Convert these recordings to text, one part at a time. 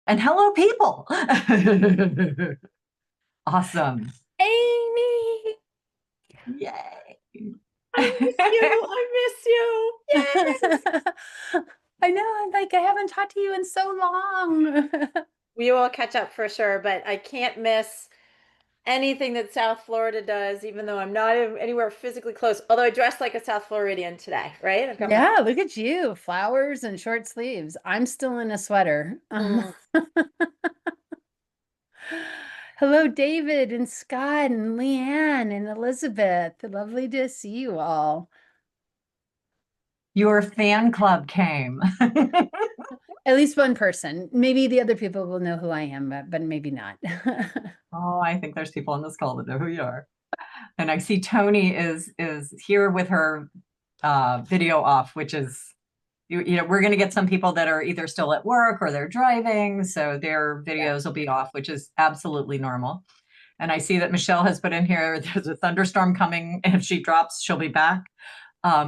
And hello, people. Awesome. Amy, Yay. I miss you. I miss you. Yes. I know, I'm like, I haven't talked to you in so long. We will catch up for sure, but I can't miss anything that South Florida does, even though I'm not anywhere physically close. Although I dressed like a South Floridian today, right? I've got my Yeah, look at you. Flowers and short sleeves. I'm still in a sweater. Mm. Hello, David and Scott and Leanne and Elizabeth. Lovely to see you all. Your fan club came. At least one person. Maybe the other people will know who I am, but maybe not. Oh, I think there's people on this call that know who you are. And I see Tony is here with her video off, which is, we're going to get some people that are either still at work or they're driving. So their videos will be off, which is absolutely normal. And I see that Michelle has put in here, there's a thunderstorm coming. And if she drops, she'll be back.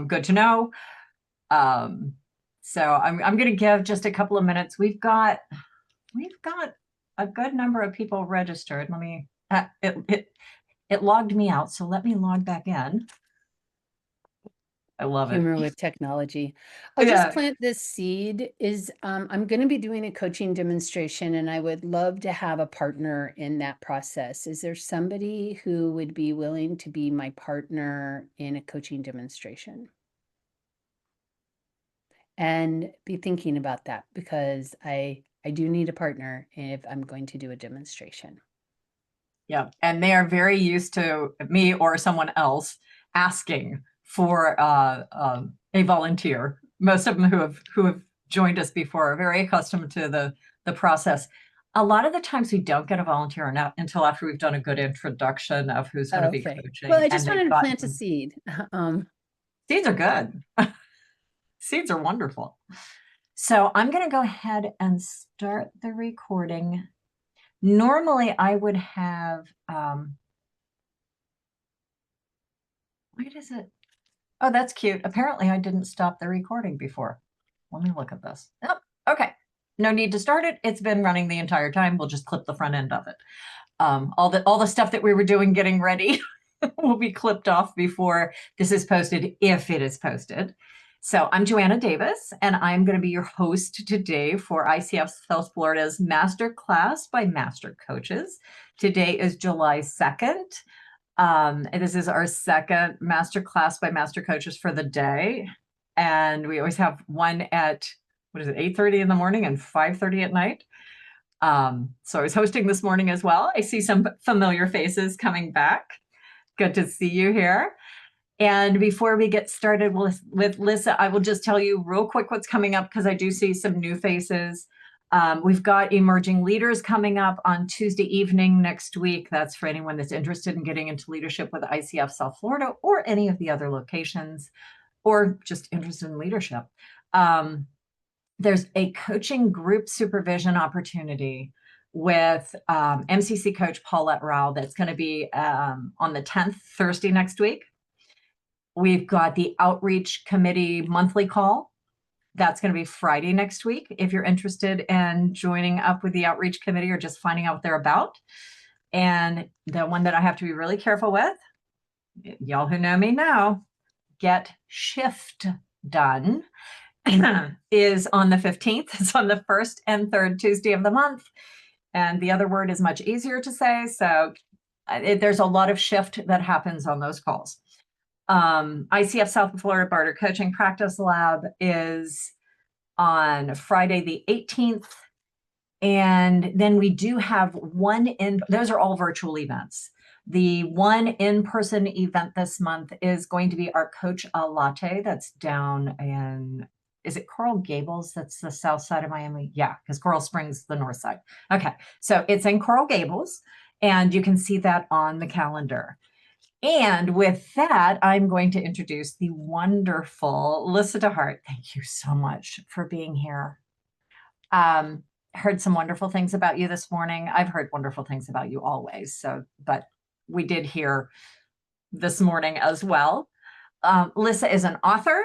Good to know. So I'm going to give just a couple of minutes. We've got a good number of people registered. Let me, it logged me out. So let me log back in. I love it. Humor with technology. I'll just plant this seed is I'm going to be doing a coaching demonstration and I would love to have a partner in that process. Is there somebody who would be willing to be my partner in a coaching demonstration? And be thinking about that because I do need a partner if I'm going to do a demonstration. Yeah, and they are very used to me or someone else asking for a volunteer. Most of them who have joined us before are very accustomed to the process. A lot of the times we don't get a volunteer until after we've done a good introduction of who's going to be coaching. Well, I just wanted to plant a seed. Seeds are good. Seeds are wonderful. So I'm going to go ahead and start the recording. Normally I would have, why does it? Oh, that's cute. Apparently I didn't stop the recording before. Let me look at this. Oh, okay. No need to start it. It's been running the entire time. We'll just clip the front end of it. All the stuff that we were doing getting ready will be clipped off before this is posted, if it is posted. So I'm Joanna Davis, and I'm going to be your host today for ICF South Florida's MasterClass by Master Coaches. Today is July 2nd. And this is our second MasterClass by Master Coaches for the day. And we always have one at, 8:30 in the morning and 5:30 at night. So I was hosting this morning as well. I see some familiar faces coming back. Good to see you here. And before we get started with Lyssa, I will just tell you real quick what's coming up because I do see some new faces. We've got emerging leaders coming up on Tuesday evening next week. That's for anyone that's interested in getting into leadership with ICF South Florida or any of the other locations, or just interested in leadership. There's a coaching group supervision opportunity with MCC coach Paulette Rao that's going to be on the 10th, Thursday next week. We've got the outreach committee monthly call. That's going to be Friday next week. If you're interested in joining up with the outreach committee or just finding out what they're about. And the one that I have to be really careful with, y'all who know me know, get shift done is on the 15th. It's on the first and third Tuesday of the month. And the other word is much easier to say. So there's a lot of shift that happens on those calls. ICF South Florida Barter Coaching Practice Lab is on Friday the 18th. And then we do have those are all virtual events. The one in-person event this month is going to be our Coach a Latte that's down in, is it Coral Gables? That's the south side of Miami. Yeah, because Coral Springs is the north side. Okay, so it's in Coral Gables, and you can see that on the calendar. And with that, I'm going to introduce the wonderful Lyssa deHart. Thank you so much for being here. Heard some wonderful things about you this morning. I've heard wonderful things about you always. But we did hear this morning as well. Lyssa is an author,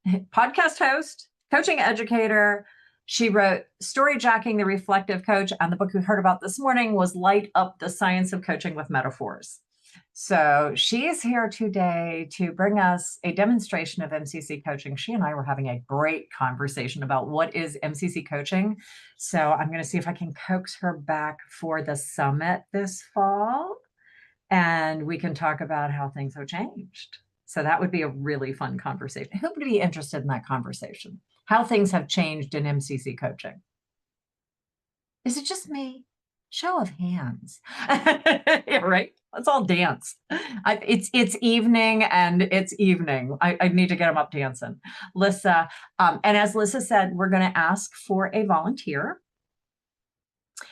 podcast host, coaching educator, She wrote, Story Jacking the Reflective Coach, and the book we heard about this morning was Light Up the Science of Coaching with Metaphors. So she is here today to bring us a demonstration of MCC coaching. She and I were having a great conversation about what is MCC coaching. So I'm going to see if I can coax her back for the summit this fall, and we can talk about how things have changed. So that would be a really fun conversation. Who would be interested in that conversation? How things have changed in MCC coaching. Is it just me? Show of hands. Yeah, right? Let's all dance. It's evening and it's evening. I need to get them up dancing. Lyssa, and as Lyssa said, we're going to ask for a volunteer.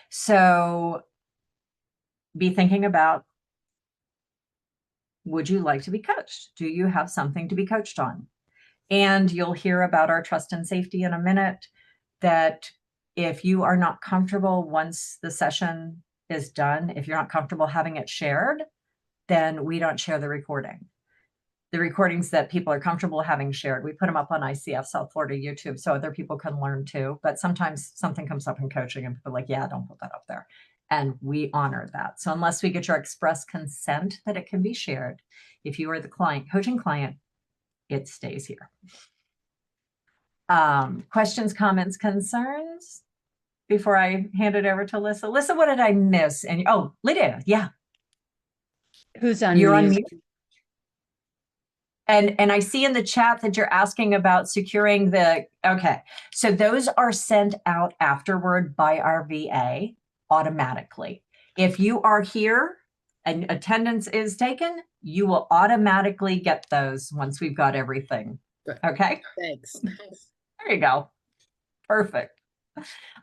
So be thinking about, would you like to be coached? Do you have something to be coached on? And you'll hear about our trust and safety in a minute, that if you are not comfortable once the session is done, if you're not comfortable having it shared, then we don't share the recording. The recordings that people are comfortable having shared, we put them up on ICF South Florida YouTube so other people can learn too. But sometimes something comes up in coaching and people are like, yeah, don't put that up there. And we honor that. So unless we get your express consent that it can be shared, if you are the client, coaching client, it stays here. Questions, comments, concerns before I hand it over to Lyssa? Lyssa, what did I miss? And oh, Lydia, yeah. Who's on You're on mute? mute. And I see in the chat that you're asking about securing the, okay. So those are sent out afterward by our VA automatically. If you are here and attendance is taken, you will automatically get those once we've got everything. Okay. Thanks. There you go. Perfect.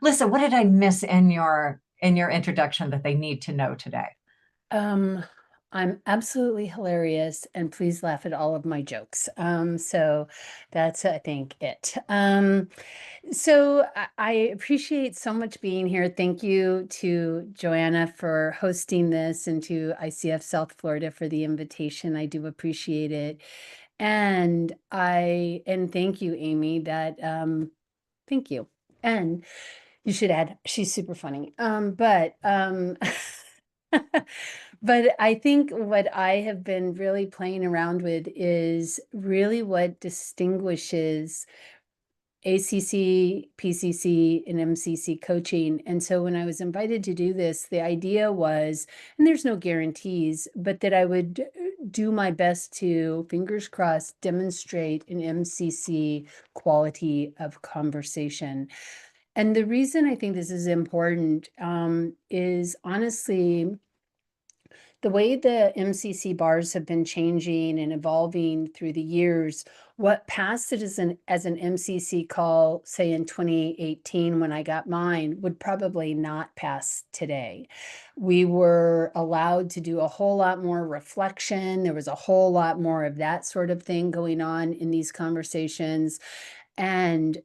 Lyssa, what did I miss in your introduction that they need to know today? I'm absolutely hilarious, and please laugh at all of my jokes. So that's, I think, it. So I appreciate so much being here. Thank you to Joanna for hosting this, and to ICF South Florida for the invitation. I do appreciate it. And thank you, Amy, thank you. And you should add, she's super funny. But I think what I have been really playing around with is really what distinguishes ACC, PCC, and MCC coaching. And so when I was invited to do this, the idea was, and there's no guarantees, but that I would do my best to, fingers crossed, demonstrate an MCC quality of conversation. And the reason I think this is important is honestly, the way the MCC bars have been changing and evolving through the years. What passed it as an MCC call, say in 2018 when I got mine, would probably not pass today. We were allowed to do a whole lot more reflection. There was a whole lot more of that sort of thing going on in these conversations. And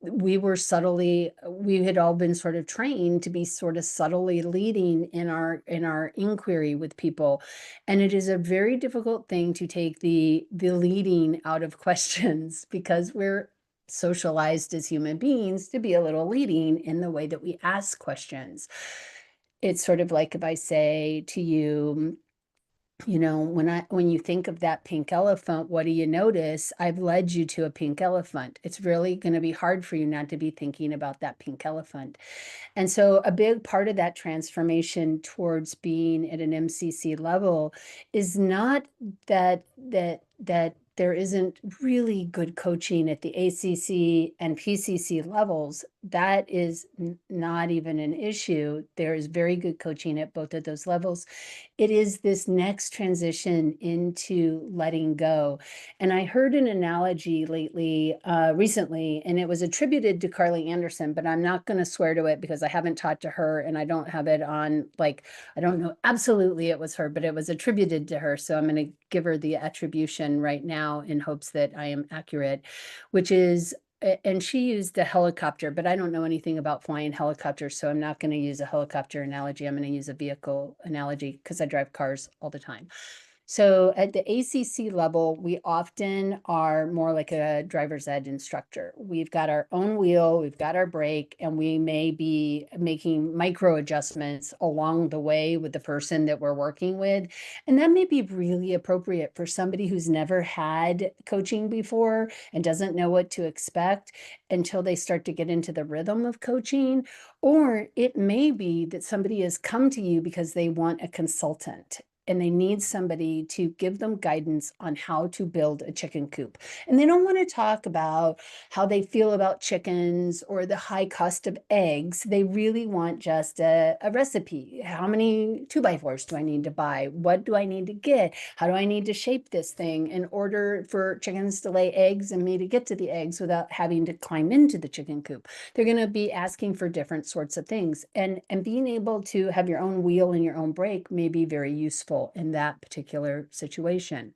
we had all been sort of trained to be sort of subtly leading in our inquiry with people. And it is a very difficult thing to take the leading out of questions, because we're socialized as human beings to be a little leading in the way that we ask questions. It's sort of like if I say to you, when you think of that pink elephant, what do you notice? I've led you to a pink elephant. It's really going to be hard for you not to be thinking about that pink elephant. And so a big part of that transformation towards being at an MCC level is not that there isn't really good coaching at the ACC and PCC levels. That is not even an issue. There is very good coaching at both of those levels. It is this next transition into letting go. And I heard an analogy recently, and it was attributed to Carly Anderson, but I'm not going to swear to it because I haven't talked to her and I don't have it on, I don't know absolutely it was her, but it was attributed to her. So I'm going to give her the attribution right now in hopes that I am accurate, which is, and she used a helicopter, but I don't know anything about flying helicopters, so I'm not going to use a helicopter analogy. I'm going to use a vehicle analogy because I drive cars all the time. So at the ACC level, we often are more like a driver's ed instructor. We've got our own wheel, we've got our brake, and we may be making micro adjustments along the way with the person that we're working with. And that may be really appropriate for somebody who's never had coaching before and doesn't know what to expect until they start to get into the rhythm of coaching. Or it may be that somebody has come to you because they want a consultant and they need somebody to give them guidance on how to build a chicken coop. And they don't want to talk about how they feel about chickens or the high cost of eggs. They really want just a recipe. How many 2x4s do I need to buy? What do I need to get? How do I need to shape this thing in order for chickens to lay eggs and me to get to the eggs without having to climb into the chicken coop? They're going to be asking for different sorts of things. And being able to have your own wheel and your own brake may be very useful in that particular situation.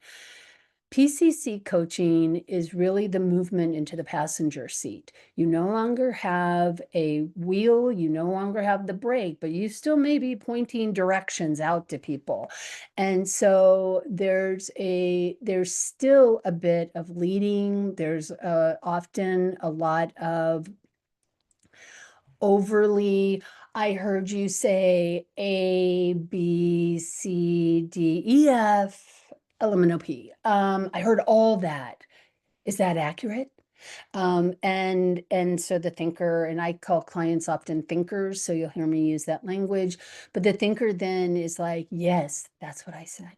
PCC coaching is really the movement into the passenger seat. You no longer have a wheel, you no longer have the brake, but you still may be pointing directions out to people. And so there's still a bit of leading. There's often a lot of overly, I heard you say A, B, C, D, E, F, element O, P. I heard all that. Is that accurate? And so the thinker, and I call clients often thinkers, so you'll hear me use that language, but the thinker then is like, yes, that's what I said.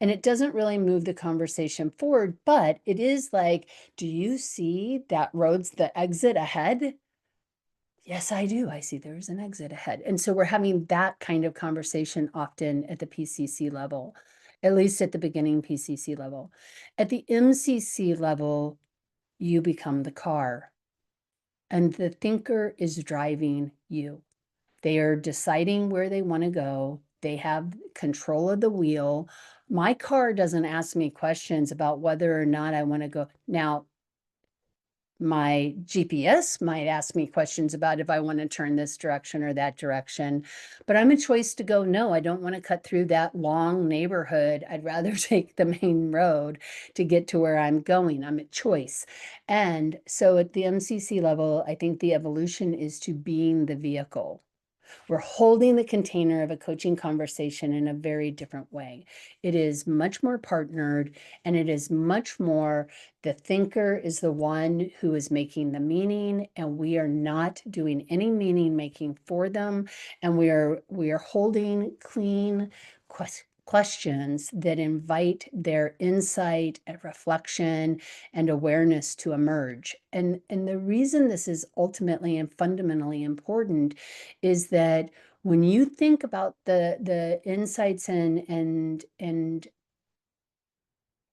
And it doesn't really move the conversation forward, but it is like, do you see that road's the exit ahead? Yes, I do. I see there's an exit ahead. And so we're having that kind of conversation often at the PCC level, at least at the beginning PCC level. At the MCC level, you become the car, and the thinker is driving you. They are deciding where they want to go. They have control of the wheel. My car doesn't ask me questions about whether or not I want to go. Now, my GPS might ask me questions about if I want to turn this direction or that direction, but I'm a choice to go, no, I don't want to cut through that long neighborhood. I'd rather take the main road to get to where I'm going. I'm a choice. And so at the MCC level, I think the evolution is to being the vehicle. We're holding the container of a coaching conversation in a very different way. It is much more partnered, and it is much more the thinker is the one who is making the meaning, and we are not doing any meaning making for them. And we are holding clean questions that invite their insight and reflection and awareness to emerge. And the reason this is ultimately and fundamentally important is that when you think about the insights and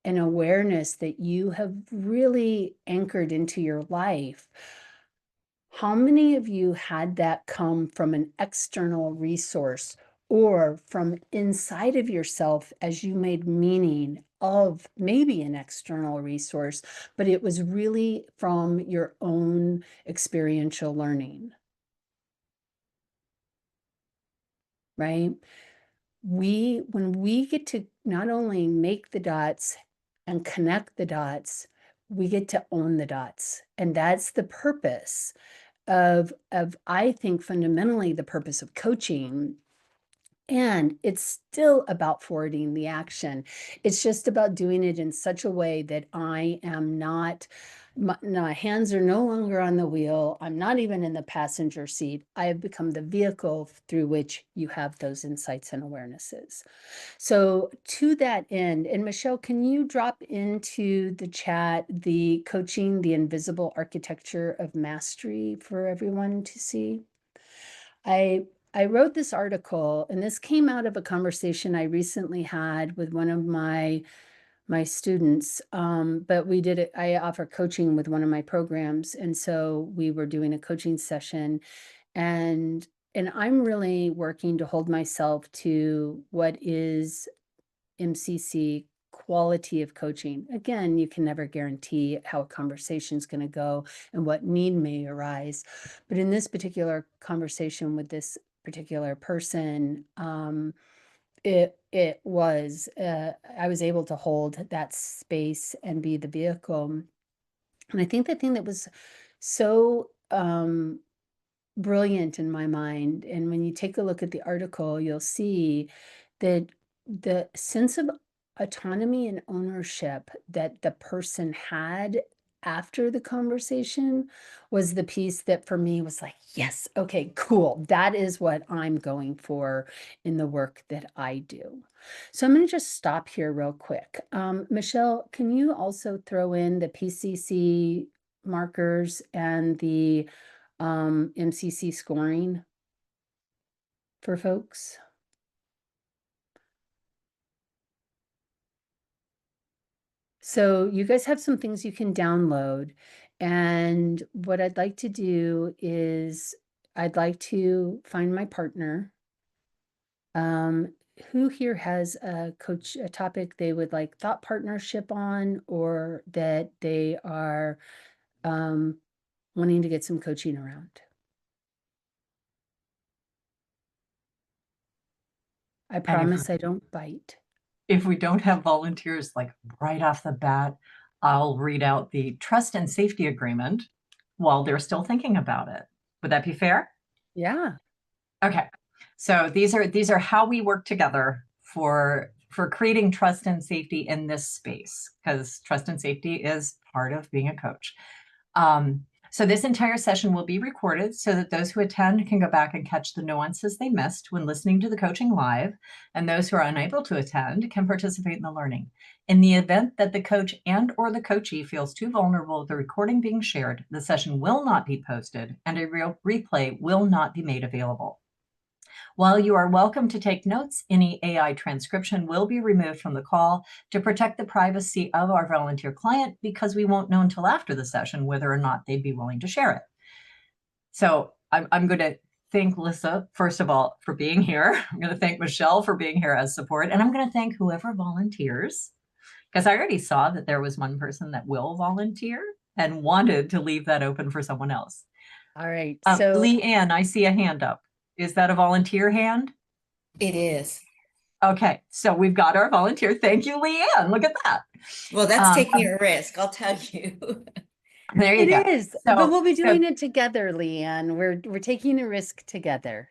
awareness that you have really anchored into your life, how many of you had that come from an external resource or from inside of yourself as you made meaning of maybe an external resource, but it was really from your own experiential learning, right? When we get to not only make the dots and connect the dots, we get to own the dots. And that's the purpose of I think fundamentally the purpose of coaching. And it's still about forwarding the action. It's just about doing it in such a way that I am not, my hands are no longer on the wheel. I'm not even in the passenger seat. I have become the vehicle through which you have those insights and awarenesses. So to that end, and Michelle, can you drop into the chat the coaching, the invisible architecture of mastery for everyone to see? I wrote this article, and this came out of a conversation I recently had with one of my students. But we did it. I offer coaching with one of my programs, and so we were doing a coaching session, and I'm really working to hold myself to what is MCC quality of coaching. Again, you can never guarantee how a conversation is going to go and what need may arise. But in this particular conversation with this particular person, It was, I was able to hold that space and be the vehicle. And I think the thing that was so brilliant in my mind, and when you take a look at the article, you'll see that the sense of autonomy and ownership that the person had after the conversation was the piece that for me was like, yes, okay, cool. That is what I'm going for in the work that I do. So I'm going to just stop here real quick. Michelle, can you also throw in the PCC markers and the MCC scoring for folks? So you guys have some things you can download. And what I'd like to do is I'd like to find my partner. Who here has a topic they would like thought partnership on, or that they are wanting to get some coaching around? I promise I don't bite. If we don't have volunteers like right off the bat, I'll read out the trust and safety agreement while they're still thinking about it. Would that be fair? Yeah. Okay. So these are how we work together for creating trust and safety in this space, because trust and safety is part of being a coach. So this entire session will be recorded so that those who attend can go back and catch the nuances they missed when listening to the coaching live, and those who are unable to attend can participate in the learning. In the event that the coach and or the coachee feels too vulnerable with the recording being shared, the session will not be posted and a real replay will not be made available. While you are welcome to take notes, any AI transcription will be removed from the call to protect the privacy of our volunteer client, because we won't know until after the session whether or not they'd be willing to share it. So I'm going to thank Lyssa, first of all, for being here. I'm going to thank Michelle for being here as support. And I'm going to thank whoever volunteers, because I already saw that there was one person that will volunteer and wanted to leave that open for someone else. All right. So Leanne, I see a hand up. Is that a volunteer hand? It is. Okay, so we've got our volunteer. Thank you, Leanne. Look at that. Well, that's taking a risk, I'll tell you. There you go. it is, So, but we'll be doing it together, Leanne. We're taking a risk together.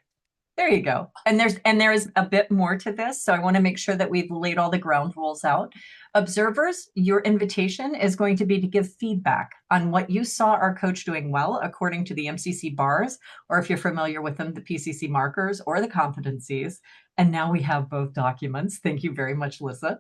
There you go. And there's a bit more to this. So I want to make sure that we've laid all the ground rules out. Observers, your invitation is going to be to give feedback on what you saw our coach doing well according to the MCC bars, or if you're familiar with them, the PCC markers or the competencies. And now we have both documents. Thank you very much, Lyssa.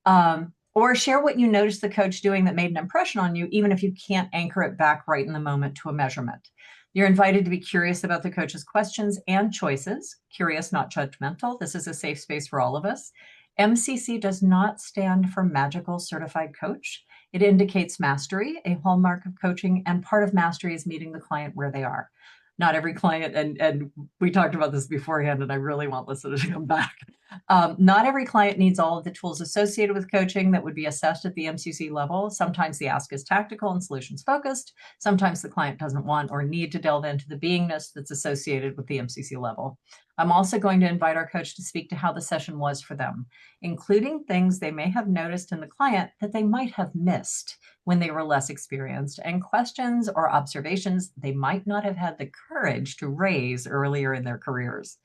Or share what you noticed the coach doing that made an impression on you, even if you can't anchor it back right in the moment to a measurement. You're invited to be curious about the coach's questions and choices. Curious, not judgmental. This is a safe space for all of us. MCC does not stand for Magical Certified Coach. It indicates mastery, a hallmark of coaching, and part of mastery is meeting the client where they are. Not every client, and we talked about this beforehand, and I really want Lyssa to come back. Not every client needs all of the tools associated with coaching that would be assessed at the MCC level. Sometimes the ask is tactical and solutions focused. Sometimes the client doesn't want or need to delve into the beingness that's associated with the MCC level. I'm also going to invite our coach to speak to how the session was for them, including things they may have noticed in the client that they might have missed when they were less experienced, and questions or observations they might not have had the courage to raise earlier in their careers.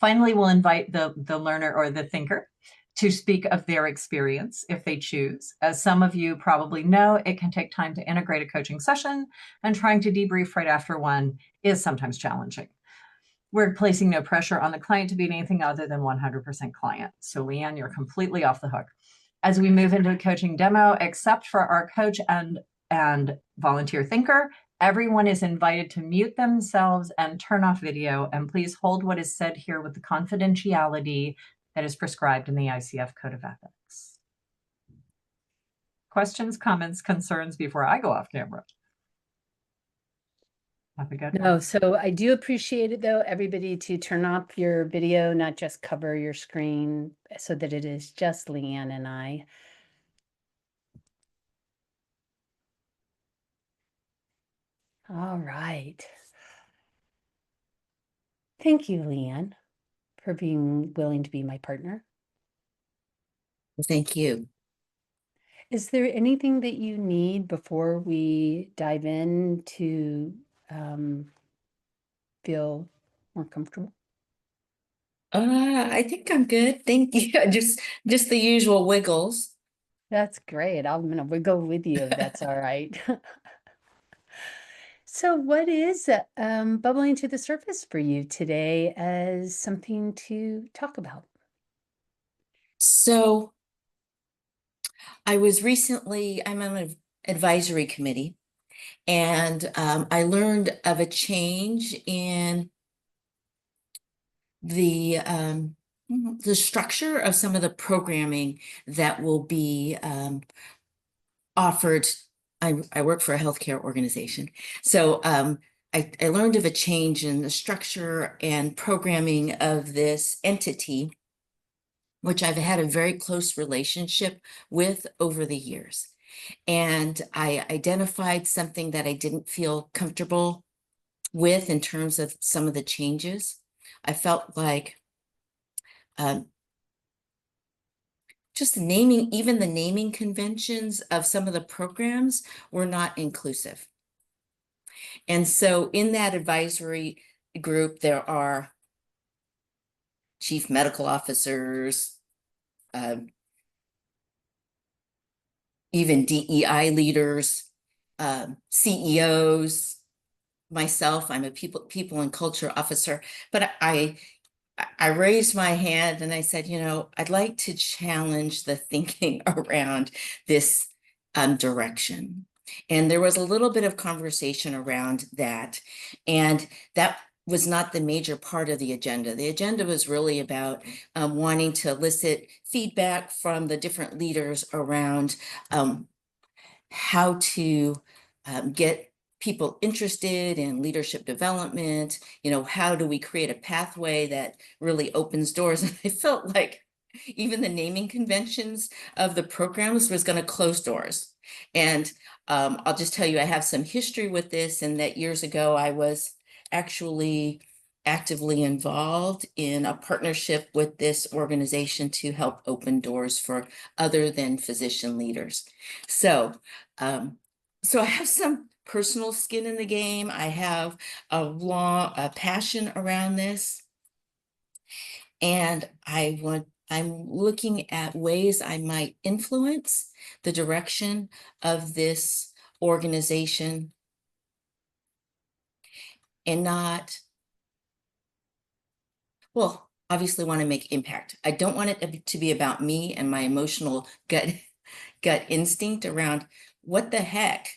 Finally, we'll invite the learner or the thinker to speak of their experience if they choose. As some of you probably know, it can take time to integrate a coaching session, and trying to debrief right after one is sometimes challenging. We're placing no pressure on the client to be anything other than 100% client. So Leanne, you're completely off the hook. As we move into a coaching demo, except for our coach and volunteer thinker, everyone is invited to mute themselves and turn off video, and please hold what is said here with the confidentiality that is prescribed in the ICF Code of Ethics. Questions, comments, concerns before I go off camera? Have a good No, one. so I do appreciate it though, everybody, to turn off your video, not just cover your screen so that it is just Leanne and I. All right. Thank you, Leanne, for being willing to be my partner. Thank you. Is there anything that you need before we dive in to feel more comfortable? I think I'm good. Thank you. Just the usual wiggles. That's great. I'm gonna wiggle with you if that's all right. So, what is bubbling to the surface for you today as something to talk about? So I'm on an advisory committee, and I learned of a change in the structure of some of the programming that will be offered. I work for a healthcare organization. So I learned of a change in the structure and programming of this entity, which I've had a very close relationship with over the years. And I identified something that I didn't feel comfortable with in terms of some of the changes. I felt like just even the naming conventions of some of the programs were not inclusive. And so in that advisory group, there are chief medical officers, even DEI leaders, CEOs, myself, I'm a people and culture officer, but I raised my hand and I said, I'd like to challenge the thinking around this direction. And there was a little bit of conversation around that. And that was not the major part of the agenda. The agenda was really about wanting to elicit feedback from the different leaders around how to get people interested in leadership development. How do we create a pathway that really opens doors? And I felt like even the naming conventions of the programs was going to close doors. And I'll just tell you, I have some history with this, and that years ago I was actually actively involved in a partnership with this organization to help open doors for other than physician leaders. So I have some personal skin in the game. I have a passion around this, and I'm looking at ways I might influence the direction of this organization and not, well, obviously want to make impact. I don't want it to be about me and my emotional gut instinct around what the heck,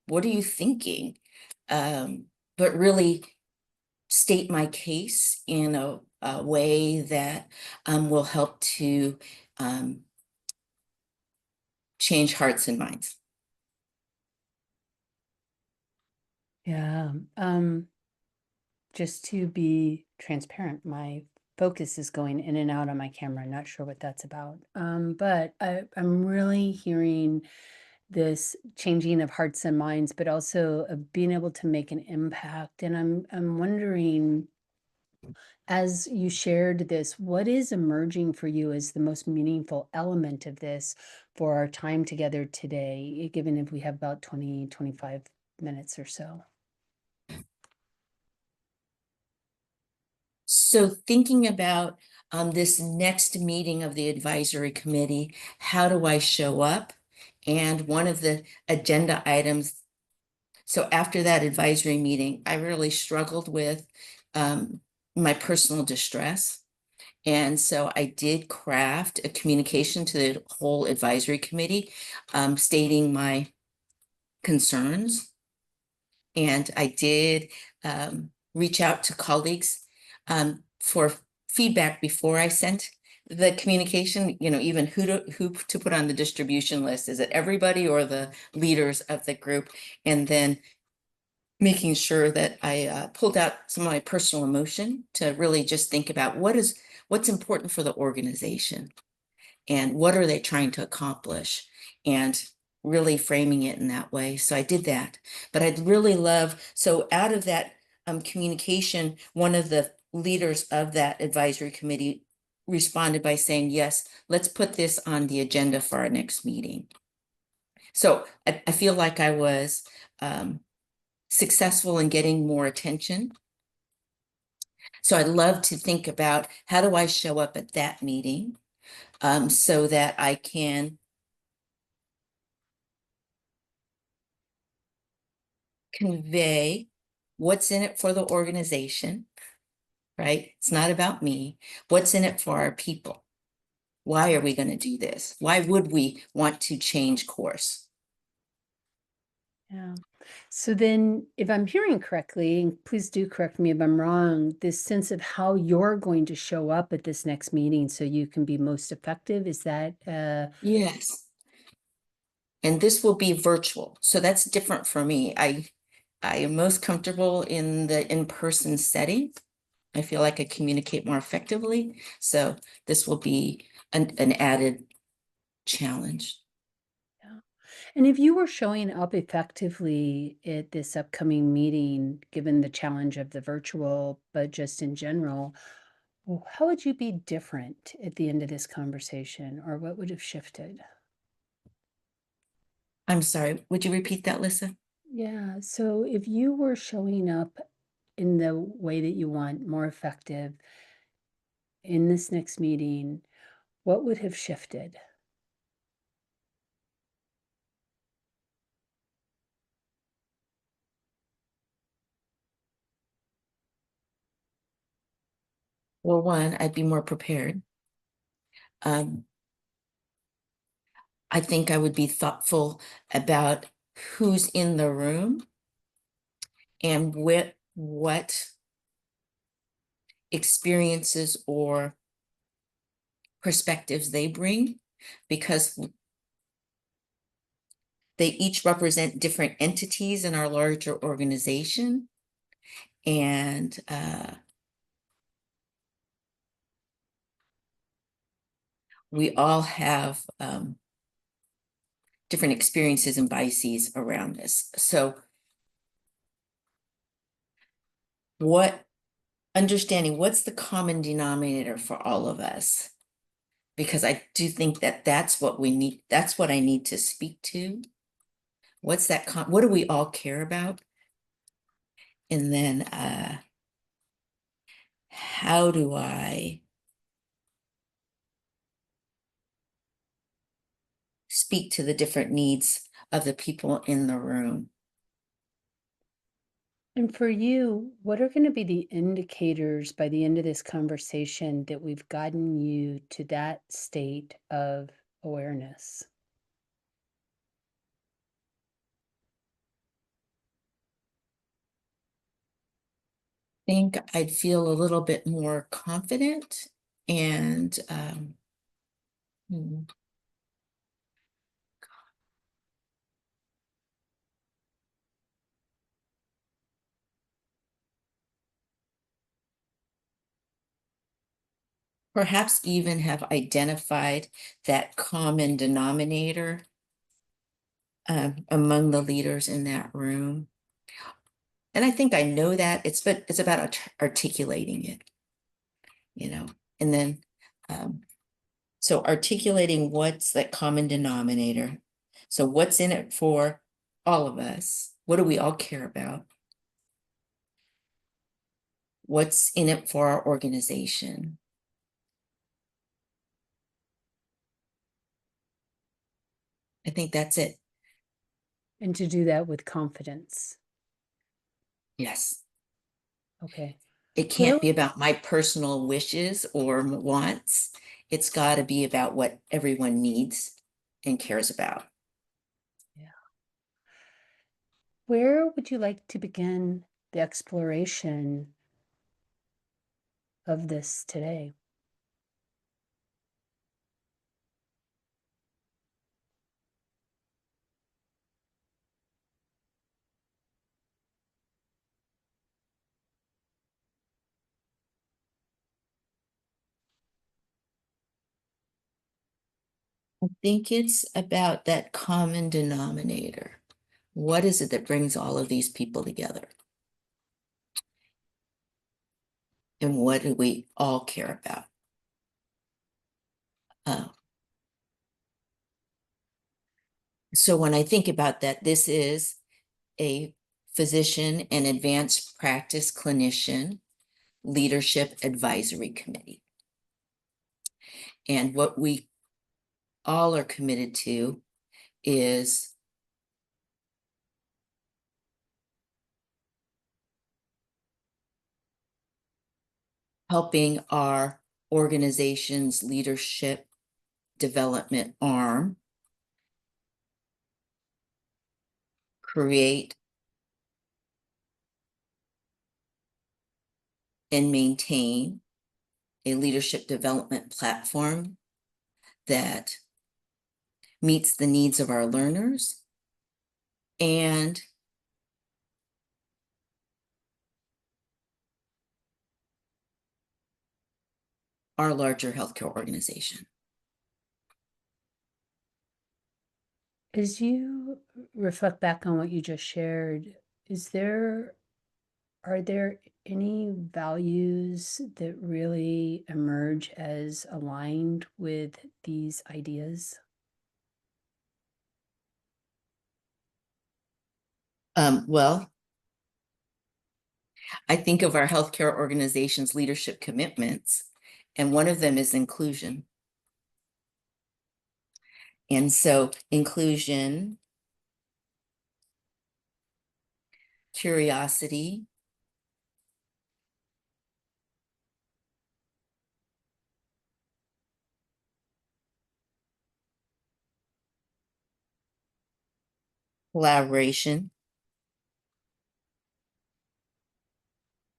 what are you thinking? But really state my case in a way that will help to change hearts and minds. Yeah. Just to be transparent, my focus is going in and out on my camera. Not sure what that's about. But I'm really hearing this changing of hearts and minds, but also of being able to make an impact. And I'm wondering, as you shared this, what is emerging for you as the most meaningful element of this for our time together today, given if we have about 20-25 minutes or so? So thinking about this next meeting of the advisory committee, how do I show up? And one of the agenda items, so after that advisory meeting, I really struggled with my personal distress. And so I did craft a communication to the whole advisory committee stating my concerns. And I did reach out to colleagues for feedback before I sent the communication, even who to put on the distribution list. Is it everybody or the leaders of the group? And then making sure that I pulled out some of my personal emotion to really just think about what's important for the organization and what are they trying to accomplish, and really framing it in that way. So I did that, but I'd really love, so out of that communication, one of the leaders of that advisory committee responded by saying, yes, let's put this on the agenda for our next meeting. So I feel like I was successful in getting more attention. So I'd love to think about how do I show up at that meeting so that I can convey what's in it for the organization, right? It's not about me. What's in it for our people? Why are we going to do this? Why would we want to change course? Yeah. So then, if I'm hearing correctly, and please do correct me if I'm wrong, this sense of how you're going to show up at this next meeting so you can be most effective, is that Yes. And this will be virtual. So that's different for me. I am most comfortable in the in-person setting. I feel like I communicate more effectively. So this will be an added challenge. and if you were showing up effectively at this upcoming meeting, given the challenge of the virtual, but just in general, how would you be different at the end of this conversation, or what would have shifted? I'm sorry, would you repeat that, Lyssa? Yeah, so if you were showing up in the way that you want, more effective in this next meeting, what would have shifted? Well, one, I'd be more prepared. I think I would be thoughtful about who's in the room and what experiences or perspectives they bring, because they each represent different entities in our larger organization. And we all have different experiences and biases around this. So understanding what's the common denominator for all of us, because I do think that that's what we need. That's what I need to speak to. What's that? What do we all care about? And then how do I speak to the different needs of the people in the room? And for you, what are going to be the indicators by the end of this conversation that we've gotten you to that state of awareness? I think I'd feel a little bit more confident and perhaps even have identified that common denominator among the leaders in that room. And I think I know that it's about articulating it, and then so articulating what's that common denominator. So what's in it for all of us? What do we all care about? What's in it for our organization? I think that's it. And to do that with confidence. Yes. Okay. It can't be about my personal wishes or wants. It's got to be about what everyone needs and cares about. Yeah. Where would you like to begin the exploration of this today? I think it's about that common denominator. What is it that brings all of these people together? And what do we all care about? So when I think about that, this is a physician and advanced practice clinician leadership advisory committee. And what we all are committed to is helping our organization's leadership development arm create and maintain a leadership development platform that meets the needs of our learners and our larger healthcare organization. As you reflect back on what you just shared, are there any values that really emerge as aligned with these ideas? Well, I think of our healthcare organization's leadership commitments, and one of them is inclusion. And so inclusion, curiosity, collaboration,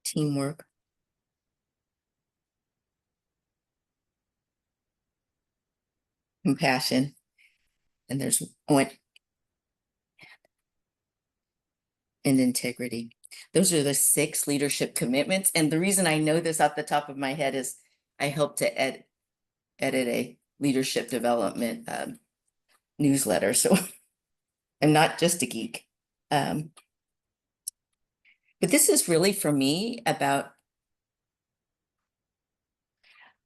teamwork, compassion, and there's one, and integrity. Those are the 6 leadership commitments. And the reason I know this off the top of my head is I helped to edit a leadership development newsletter. So I'm not just a geek. But this is really for me about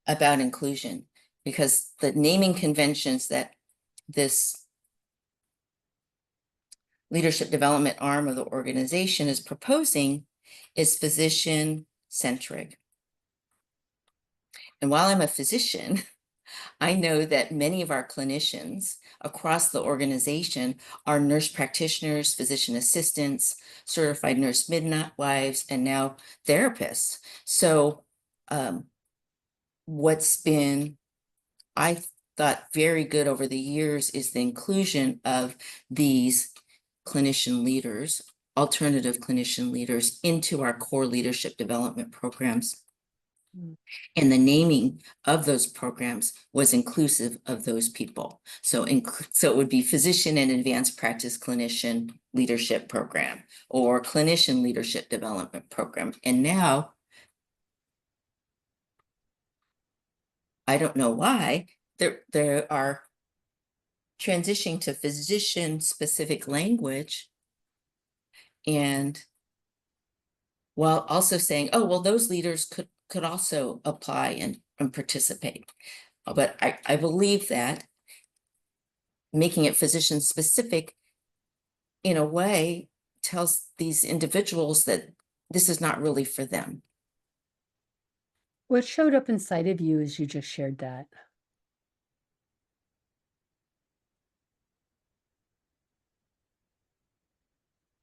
inclusion, because the naming conventions that this leadership development arm of the organization is proposing is physician-centric. And while I'm a physician, I know that many of our clinicians across the organization are nurse practitioners, physician assistants, certified nurse midwives, and now therapists. So what's been, I thought, very good over the years is the inclusion of these clinician leaders, alternative clinician leaders, into our core leadership development programs. And the naming of those programs was inclusive of those people. So it would be physician and advanced practice clinician leadership program or clinician leadership development program. And now, I don't know why, there are transitioning to physician specific language, and while also saying, oh, well, those leaders could also apply and participate. But I believe that making it physician specific in a way tells these individuals that this is not really for them. What showed up inside of you as you just shared that?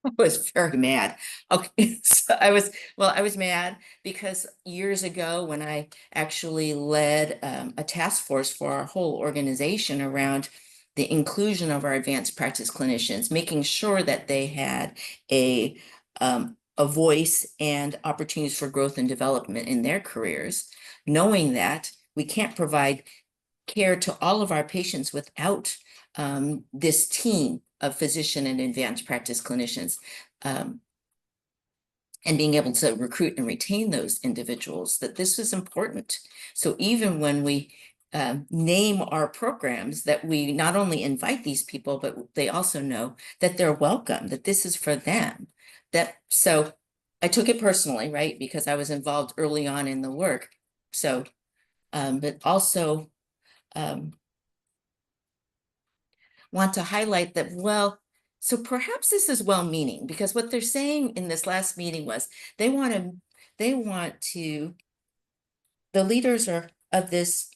I was very mad. Okay, so I was mad because years ago when I actually led a task force for our whole organization around the inclusion of our advanced practice clinicians, making sure that they had a voice and opportunities for growth and development in their careers, knowing that we can't provide care to all of our patients without this team of physician and advanced practice clinicians, and being able to recruit and retain those individuals, that this is important. So even when we name our programs, that we not only invite these people, but they also know that they're welcome, that this is for them. So I took it personally, right? Because I was involved early on in the work. So, but also want to highlight that, well, so perhaps this is well-meaning, because what they're saying in this last meeting was the leaders of this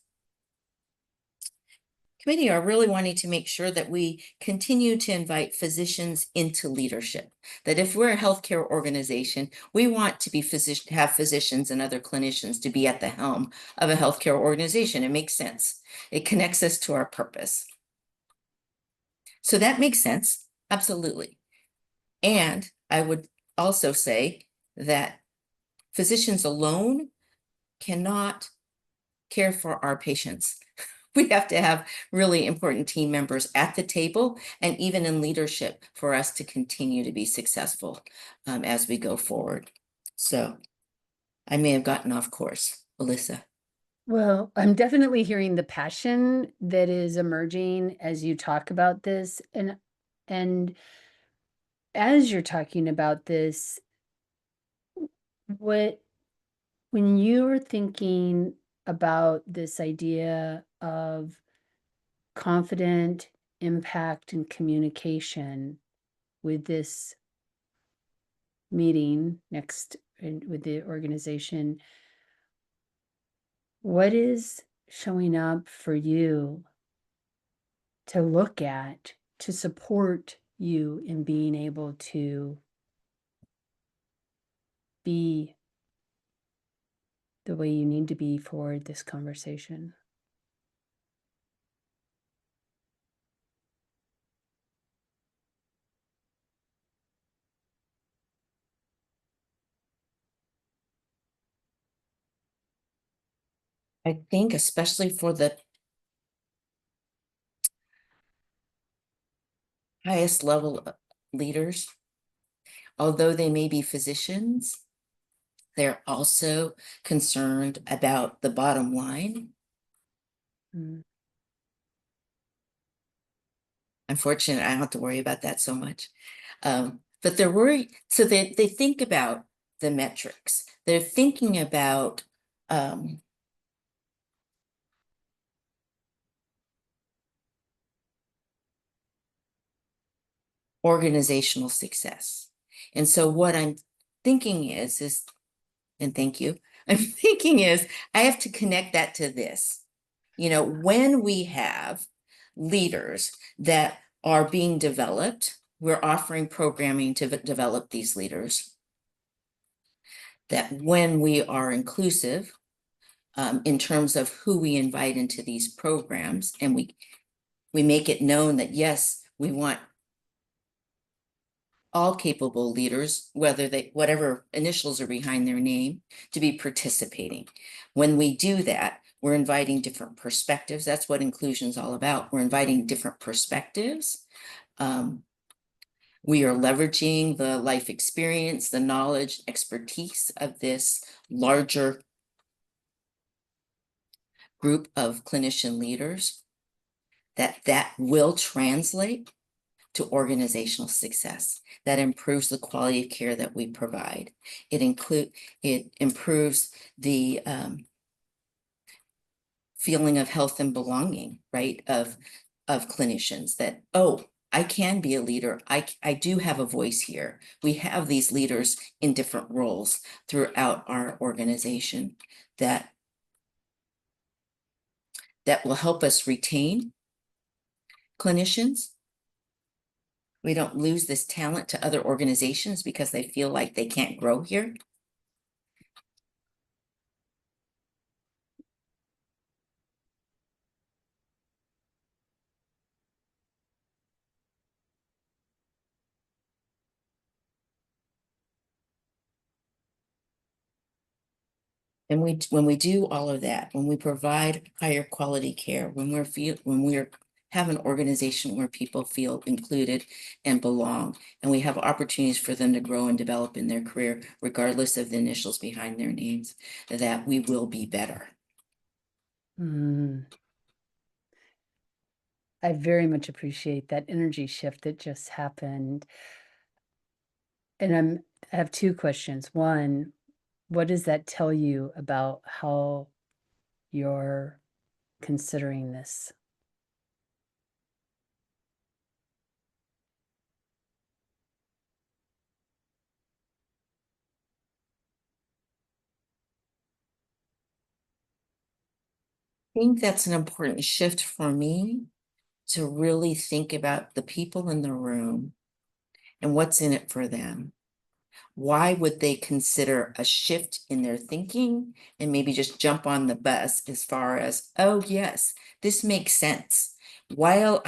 committee are really wanting to make sure that we continue to invite physicians into leadership. That if we're a healthcare organization, we want to be have physicians and other clinicians to be at the helm of a healthcare organization. It makes sense. It connects us to our purpose. So that makes sense, absolutely. And I would also say that physicians alone cannot care for our patients. We have to have really important team members at the table and even in leadership for us to continue to be successful as we go forward. So I may have gotten off course, Lyssa. Well, I'm definitely hearing the passion that is emerging as you talk about this. And as you're talking about this, when you're thinking about this idea of confident impact and communication with this meeting next with the organization, what is showing up for you to look at to support you in being able to be the way you need to be for this conversation? I think especially for the highest level leaders, although they may be physicians, they're also concerned about the bottom line. Mm. Unfortunately, I don't have to worry about that so much. But they're worried, so they think about the metrics. They're thinking about organizational success. And so what I'm thinking is, and thank you, I'm thinking is I have to connect that to this. You know, when we have leaders that are being developed, we're offering programming to develop these leaders. That when we are inclusive in terms of who we invite into these programs, and we make it known that yes, we want all capable leaders, whatever initials are behind their name, to be participating. When we do that, we're inviting different perspectives. That's what inclusion is all about. We're inviting different perspectives. We are leveraging the life experience, the knowledge, expertise of this larger group of clinician leaders that will translate to organizational success. That improves the quality of care that we provide. It improves the feeling of health and belonging, right? Of clinicians that, oh, I can be a leader. I do have a voice here. We have these leaders in different roles throughout our organization that will help us retain clinicians. We don't lose this talent to other organizations because they feel like they can't grow here. And when we do all of that, when we provide higher quality care, when we're have an organization where people feel included and belong, and we have opportunities for them to grow and develop in their career, regardless of the initials behind their names, that we will be better. I very much appreciate that energy shift that just happened. And I have two questions. One, what does that tell you about how your considering this? I think that's an important shift for me, to really think about the people in the room and what's in it for them. Why would they consider a shift in their thinking and maybe just jump on the bus as far as, oh, yes, this makes sense. While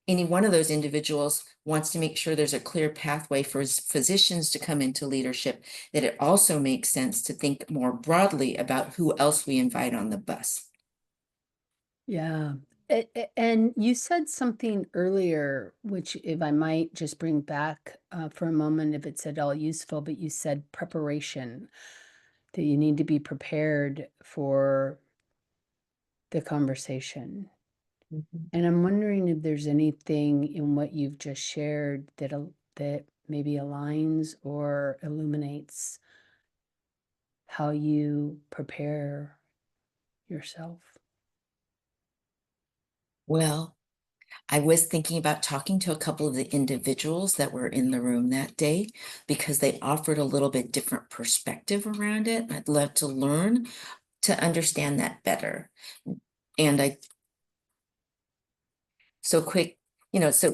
any one of those individuals wants to make sure there's a clear pathway for physicians to come into leadership, that it also makes sense to think more broadly about who else we invite on the bus. Yeah. And you said something earlier, which if I might just bring back for a moment, if it's at all useful, but you said preparation, that you need to be prepared for the conversation. And I'm wondering if there's anything in what you've just shared that maybe aligns or illuminates how you prepare yourself. Well, I was thinking about talking to a couple of the individuals that were in the room that day, because they offered a little bit different perspective around it. I'd love to learn to understand that better. And it's so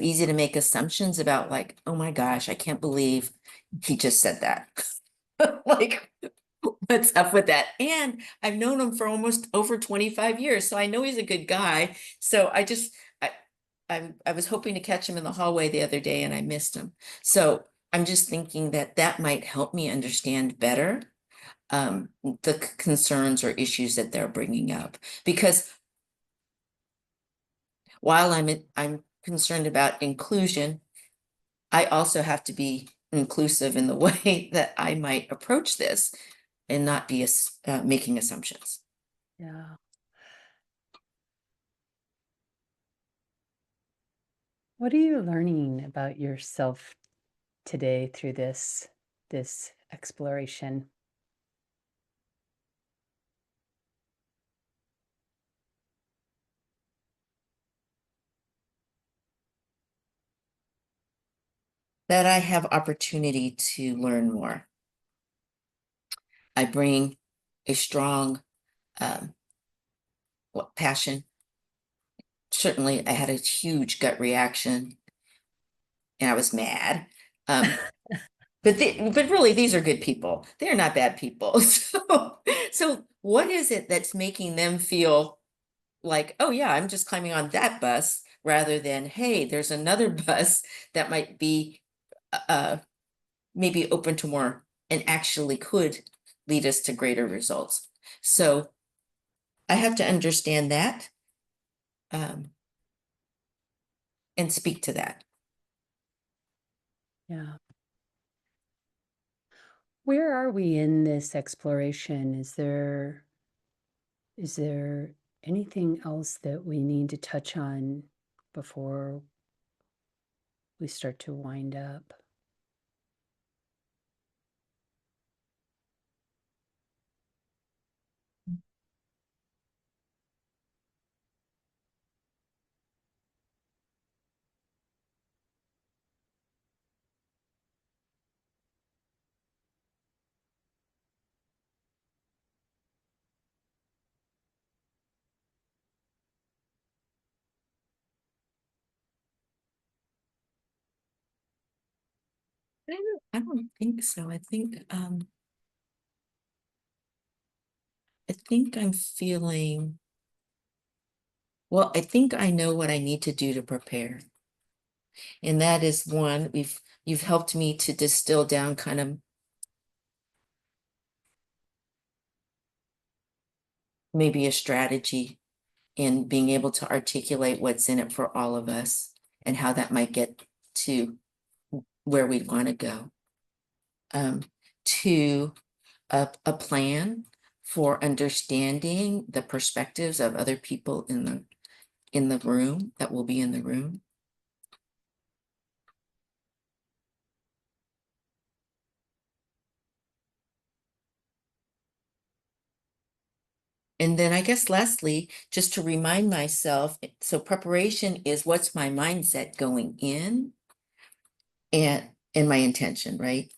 easy to make assumptions about, like, oh my gosh, I can't believe he just said that. Like, what's up with that? And I've known him for almost over 25 years, so I know he's a good guy. So I was hoping to catch him in the hallway the other day and I missed him. So I'm just thinking that might help me understand better the concerns or issues that they're bringing up. Because while I'm concerned about inclusion, I also have to be inclusive in the way that I might approach this and not be making assumptions. Yeah. What are you learning about yourself today through this exploration? That I have opportunity to learn more. I bring a strong passion. Certainly, I had a huge gut reaction and I was mad. But really, these are good people. They're not bad people. So what is it that's making them feel like, oh yeah, I'm just climbing on that bus, rather than, hey, there's another bus that might be maybe open to more and actually could lead us to greater results. So I have to understand that and speak to that. Yeah. Where are we in this exploration? Is there anything else that we need to touch on before we start to wind up? I don't think so. I think I'm feeling, well, I think I know what I need to do to prepare. And that is one, you've helped me to distill down kind of maybe a strategy in being able to articulate what's in it for all of us and how that might get to where we want to go. To a plan for understanding the perspectives of other people in the room that will be in the room. And then I guess lastly, just to remind myself, so preparation is what's my mindset going in and my intention, right?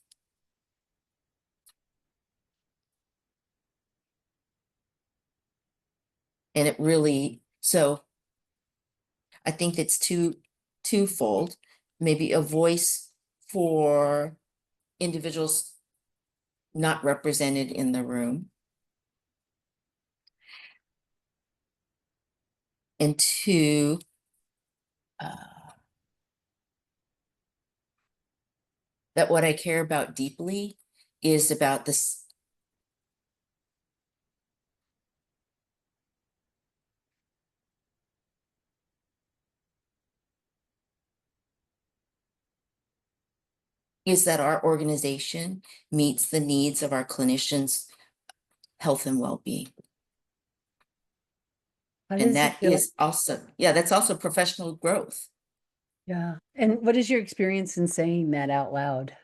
And it really, so I think it's twofold, maybe a voice for individuals not represented in the room. And two, that what I care about deeply is about this. Is that our organization meets the needs of our clinicians' health and well-being. How And does it that feel? is also, yeah, that's also professional growth. Yeah. And what is your experience in saying that out loud?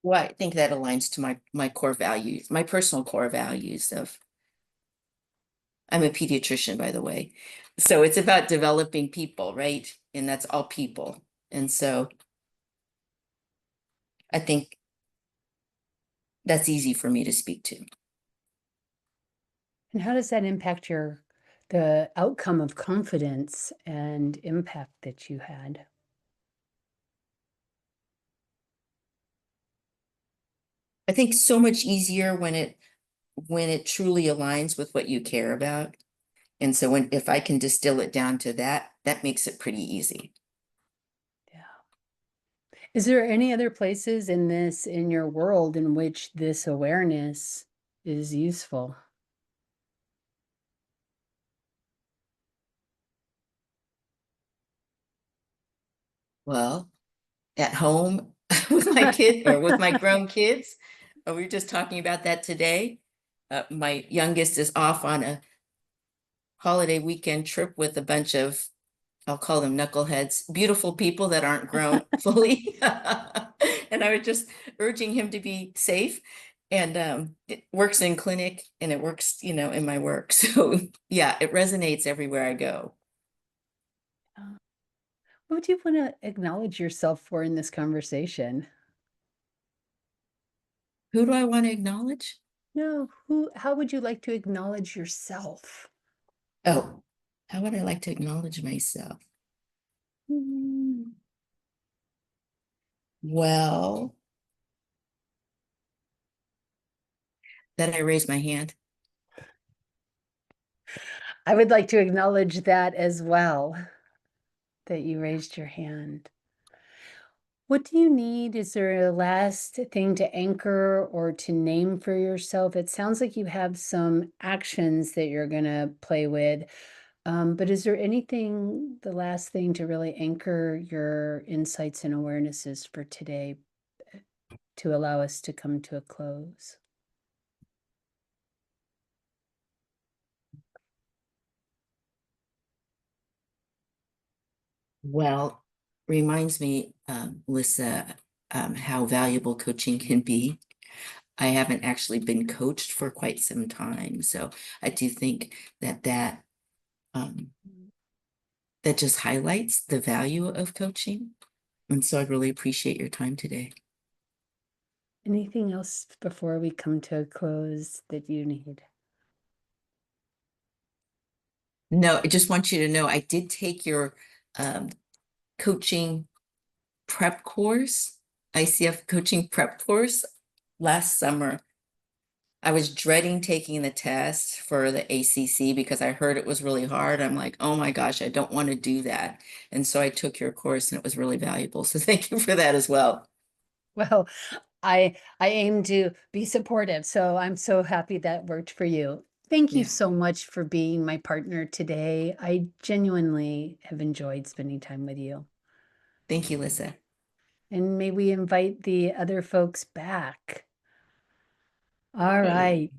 Well, I think that aligns to my core values, my personal core values of, I'm a pediatrician, by the way. So it's about developing people, right? And that's all people. And so I think that's easy for me to speak to. And how does that impact the outcome of confidence and impact that you had? I think so much easier when it truly aligns with what you care about. And so if I can distill it down to that, that makes it pretty easy. Yeah. Is there any other places in your world in which this awareness is useful? Well, at home with my kid or with my grown kids, we were just talking about that today. My youngest is off on a holiday weekend trip with a bunch of, I'll call them knuckleheads, beautiful people that aren't grown fully. And I was just urging him to be safe. And it works in clinic and it works, in my work. So yeah, it resonates everywhere I go. What do you want to acknowledge yourself for in this conversation? Who do I want to acknowledge? No, how would you like to acknowledge yourself? Oh, how would I like to acknowledge myself? Well, that I raised my hand. I would like to acknowledge that as well, that you raised your hand. What do you need? Is there a last thing to anchor or to name for yourself? It sounds like you have some actions that you're going to play with. But is there anything, the last thing to really anchor your insights and awarenesses for today to allow us to come to a close? Well, reminds me, Lyssa, how valuable coaching can be. I haven't actually been coached for quite some time, so I do think that that just highlights the value of coaching. And so I really appreciate your time today. Anything else before we come to a close that you need? No, I just want you to know I did take your coaching prep course, ICF coaching prep course last summer. I was dreading taking the test for the ACC because I heard it was really hard. I'm like, oh my gosh, I don't want to do that. And so I took your course and it was really valuable. So thank you for that as well. Well, I aim to be supportive, so I'm so happy that worked for you. Thank you Yeah. so much for being my partner today. I genuinely have enjoyed spending time with you. Thank you, Lyssa. And may we invite the other folks back. All right.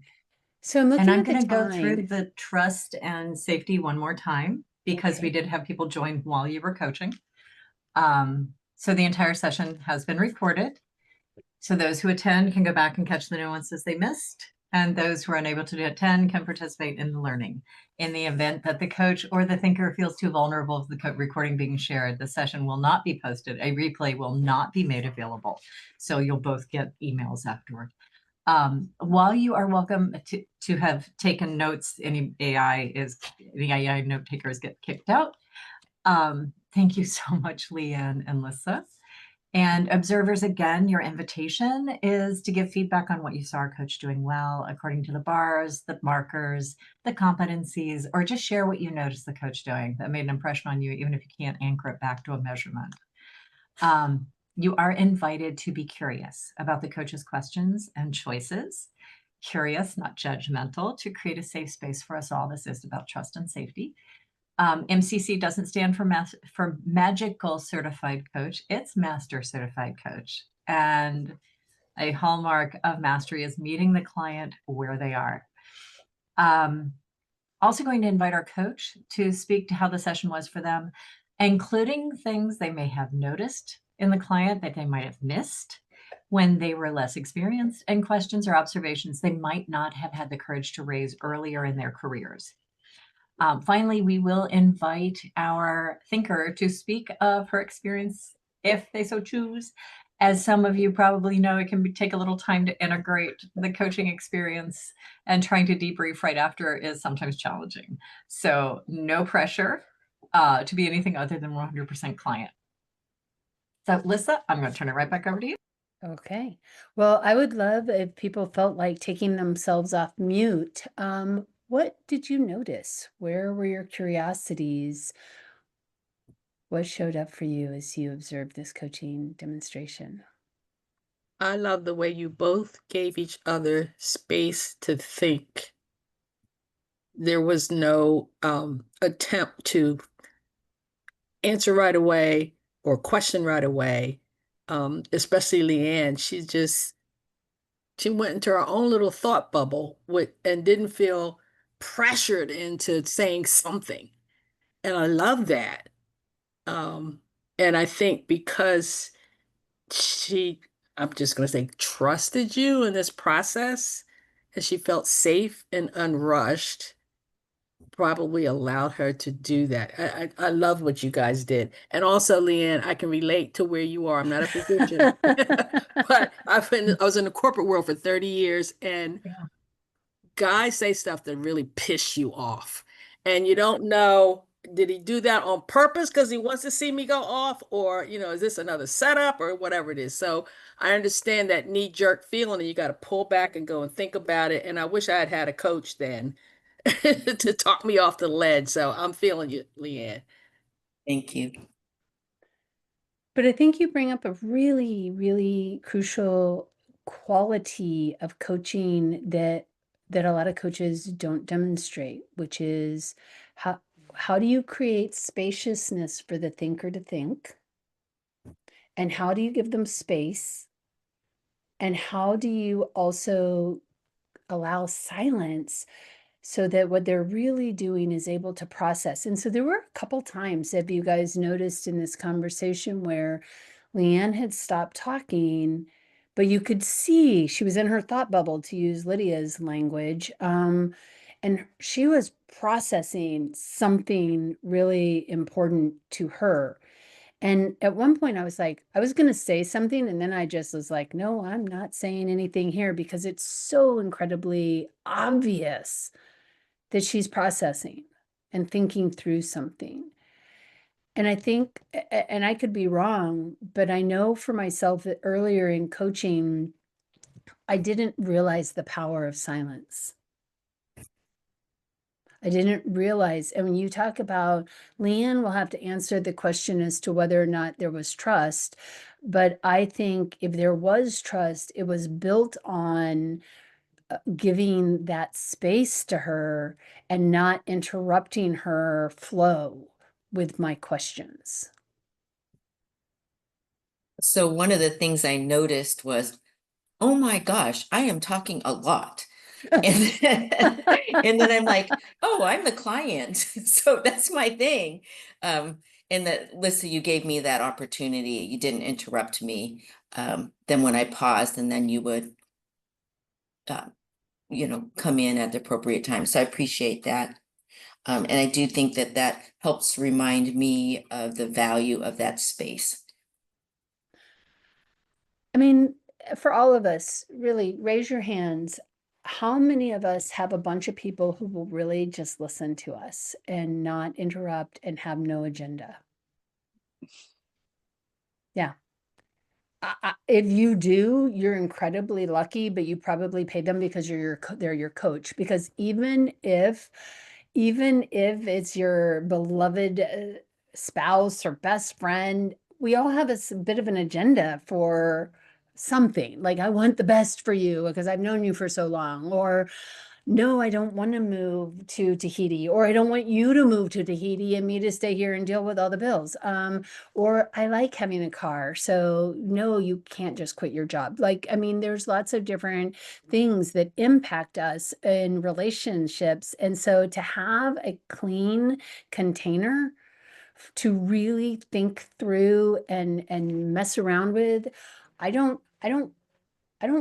So I'm And looking I'm at the going to go through time. the trust and safety one more time because we Okay. did have people join while you were coaching. So the entire session has been recorded. So those who attend can go back and catch the nuances they missed. And those who are unable to attend can participate in the learning. In the event that the coach or the thinker feels too vulnerable to the recording being shared, the session will not be posted. A replay will not be made available. So you'll both get emails afterward. While you are welcome to have taken notes, any AI note takers get kicked out. Thank you so much, Leanne and Lyssa. And observers, again, your invitation is to give feedback on what you saw our coach doing well, according to the bars, the markers, the competencies, or just share what you noticed the coach doing that made an impression on you, even if you can't anchor it back to a measurement. You are invited to be curious about the coach's questions and choices. Curious, not judgmental, to create a safe space for us all. This is about trust and safety. MCC doesn't stand for Magical Certified Coach. It's Master Certified Coach. And a hallmark of mastery is meeting the client where they are. Also going to invite our coach to speak to how the session was for them, including things they may have noticed in the client that they might have missed when they were less experienced, and questions or observations they might not have had the courage to raise earlier in their careers. Finally, we will invite our thinker to speak of her experience if they so choose. As some of you probably know, it can take a little time to integrate the coaching experience, and trying to debrief right after is sometimes challenging. So no pressure to be anything other than 100% client. So Lyssa, I'm going to turn it right back over to you. Okay. Well, I would love if people felt like taking themselves off mute. What did you notice? Where were your curiosities? What showed up for you as you observed this coaching demonstration? I love the way you both gave each other space to think. There was no attempt to answer right away or question right away. Especially Leanne, she went into her own little thought bubble and didn't feel pressured into saying something. And I love that. And I think because she, I'm just going to say, trusted you in this process, and she felt safe and unrushed, probably allowed her to do that. I love what you guys did. And also, Leanne, I can relate to where you are. I'm not a physician, but I was in the corporate world for 30 years, and guys say stuff that really piss you off. And you don't know, did he do that on purpose because he wants to see me go off? Or, is this another setup or whatever it is? So I understand that knee-jerk feeling, and you got to pull back and go and think about it. And I wish I had had a coach then to talk me off the ledge. So I'm feeling you, Leanne. Thank you. But I think you bring up a really, really crucial quality of coaching that a lot of coaches don't demonstrate, which is how do you create spaciousness for the thinker to think? And how do you give them space? And how do you also allow silence so that what they're really doing is able to process? And so there were a couple times, have you guys noticed in this conversation, where Leanne had stopped talking, but you could see she was in her thought bubble, to use Lydia's language. And she was processing something really important to her. And at one point I was like, I was going to say something, and then I just was like, no, I'm not saying anything here, because it's so incredibly obvious that she's processing and thinking through something. And I think, and I could be wrong, but I know for myself that earlier in coaching, I didn't realize the power of silence. I didn't realize, and when you talk about, Leanne will have to answer the question as to whether or not there was trust. But I think if there was trust, it was built on giving that space to her and not interrupting her flow with my questions. So one of the things I noticed was oh my gosh, I am talking a lot. And then, and then I'm like, oh, I'm the client. So that's my thing. And that, Lyssa, you gave me that opportunity. You didn't interrupt me. Then when I paused, and then you would, uh, come in at the appropriate time. So I appreciate that. And I do think that that helps remind me of the value of that space. I mean, for all of us, really, raise your hands. How many of us have a bunch of people who will really just listen to us and not interrupt and have no agenda? Yeah. If you do, you're incredibly lucky, but you probably pay them because they're your coach. Because even if it's your beloved spouse or best friend, we all have a bit of an agenda for something. Like, I want the best for you because I've known you for so long, or no, I don't want to move to Tahiti, or I don't want you to move to Tahiti and me to stay here and deal with all the bills. Or I like having a car. So no, you can't just quit your job. Like, I mean, there's lots of different things that impact us in relationships. And so to have a clean container to really think through and mess around with, I don't